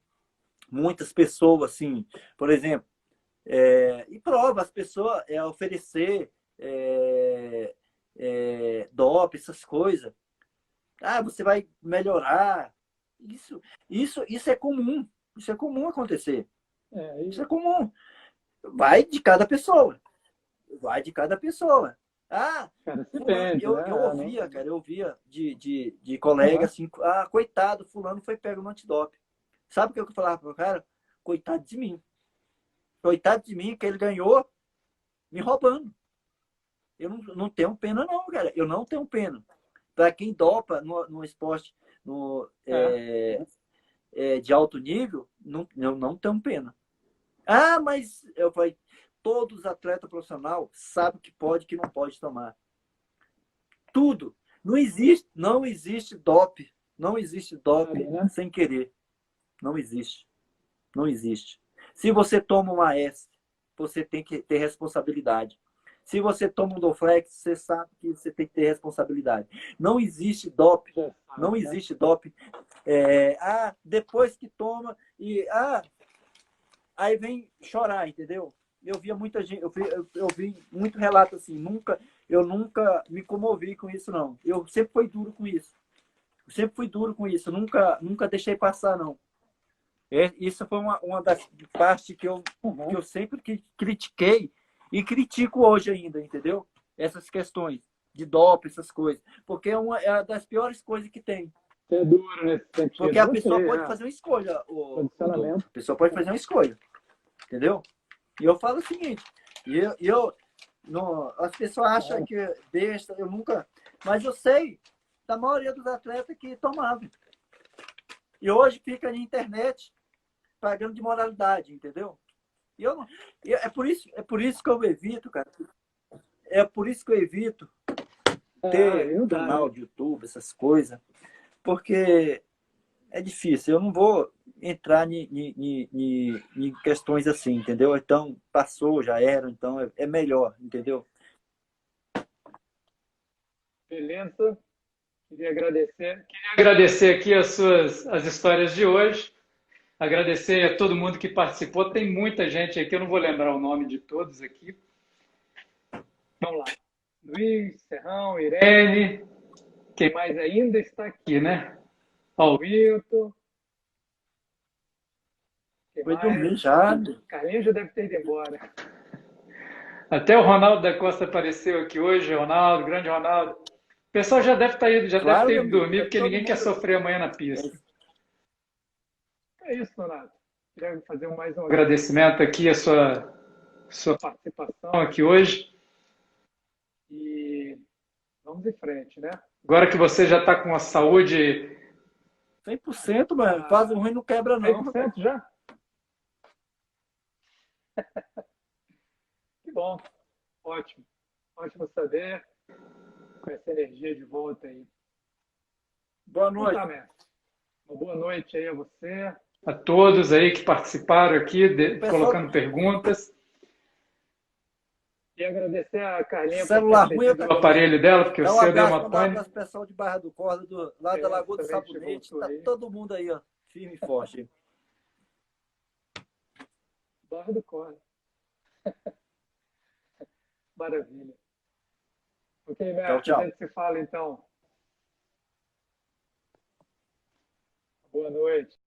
muitas pessoas, assim, por exemplo, e prova, as pessoas oferecer DOP, essas coisas. Ah, você vai melhorar. Isso é comum. Isso é comum acontecer. Isso é comum. Vai de cada pessoa. Vai de cada pessoa. Ah, Cara, fulano, depende, eu ouvia de colega assim, coitado, fulano foi pego no antidoping. Sabe o que eu falava pro cara? Coitado de mim. Coitado de mim, que ele ganhou me roubando. Eu não tenho pena, não, cara. Eu não tenho pena. Para quem dopa no esporte de alto nível, eu não tenho pena. Ah, mas eu falei, todos os atletas profissionais sabem que pode e que não pode tomar. Tudo. Não existe dope. Não existe dope sem querer. Não existe. Não existe. Se você toma uma S, você tem que ter responsabilidade. Se você toma um Doflex, você sabe que você tem que ter responsabilidade. Não existe dope. Não existe dope. Depois que toma e aí vem chorar, entendeu? Eu via muita gente, eu vi muito relato assim, eu nunca me comovi com isso, não. Eu sempre fui duro com isso. Eu sempre fui duro com isso, nunca deixei passar, não. Isso foi uma das partes que eu sempre critiquei e critico hoje ainda, entendeu? Essas questões de doping, essas coisas. Porque é uma das piores coisas que tem. É duro nesse sentido. Porque a pessoa pode fazer uma escolha. A pessoa pode fazer uma escolha. Entendeu? E eu falo o seguinte, as pessoas acham que besta, eu nunca... Mas eu sei da maioria dos atletas que tomavam. E hoje fica na internet pagando de moralidade, entendeu? É por isso que eu evito, cara. É por isso que eu evito ter canal de YouTube, essas coisas. Porque é difícil. Eu não vou entrar em questões assim, entendeu? Então, passou, já era, então é melhor, entendeu? Beleza. Queria agradecer. Agradecer aqui as histórias de hoje. Agradecer a todo mundo que participou. Tem muita gente aqui, eu não vou lembrar o nome de todos aqui. Vamos lá. Luiz, Serrão, Irene. Quem mais ainda está aqui, né? Ó, o Wilton. Foi dormir já. Carlinhos já deve ter ido embora. Até o Ronaldo da Costa apareceu aqui hoje, Ronaldo, grande Ronaldo. O pessoal já deve estar indo, deve ter ido dormir, porque ninguém quer sofrer amanhã na pista. É isso, Donato. Queria fazer mais um agradecimento aqui a sua participação aqui hoje. E vamos em frente, né? Agora que você já está com a saúde 100%, mano. Faz ruim não quebra, não. 100% já? Que bom. Ótimo. Ótimo saber. Com essa energia de volta aí. Boa noite. Tá, mestre. Uma boa noite aí a você. A todos aí que participaram aqui, colocando perguntas. E agradecer a Carlinha celular ruim, o aparelho dela, porque o seu deu uma pane. Um abraço pessoal de Barra do Corda, lá da Lagoa do Sabonete. Tá todo mundo aí, ó, firme e forte. Barra do Corda. Maravilha. Ok, mestre, tchau. A gente se fala então. Boa noite.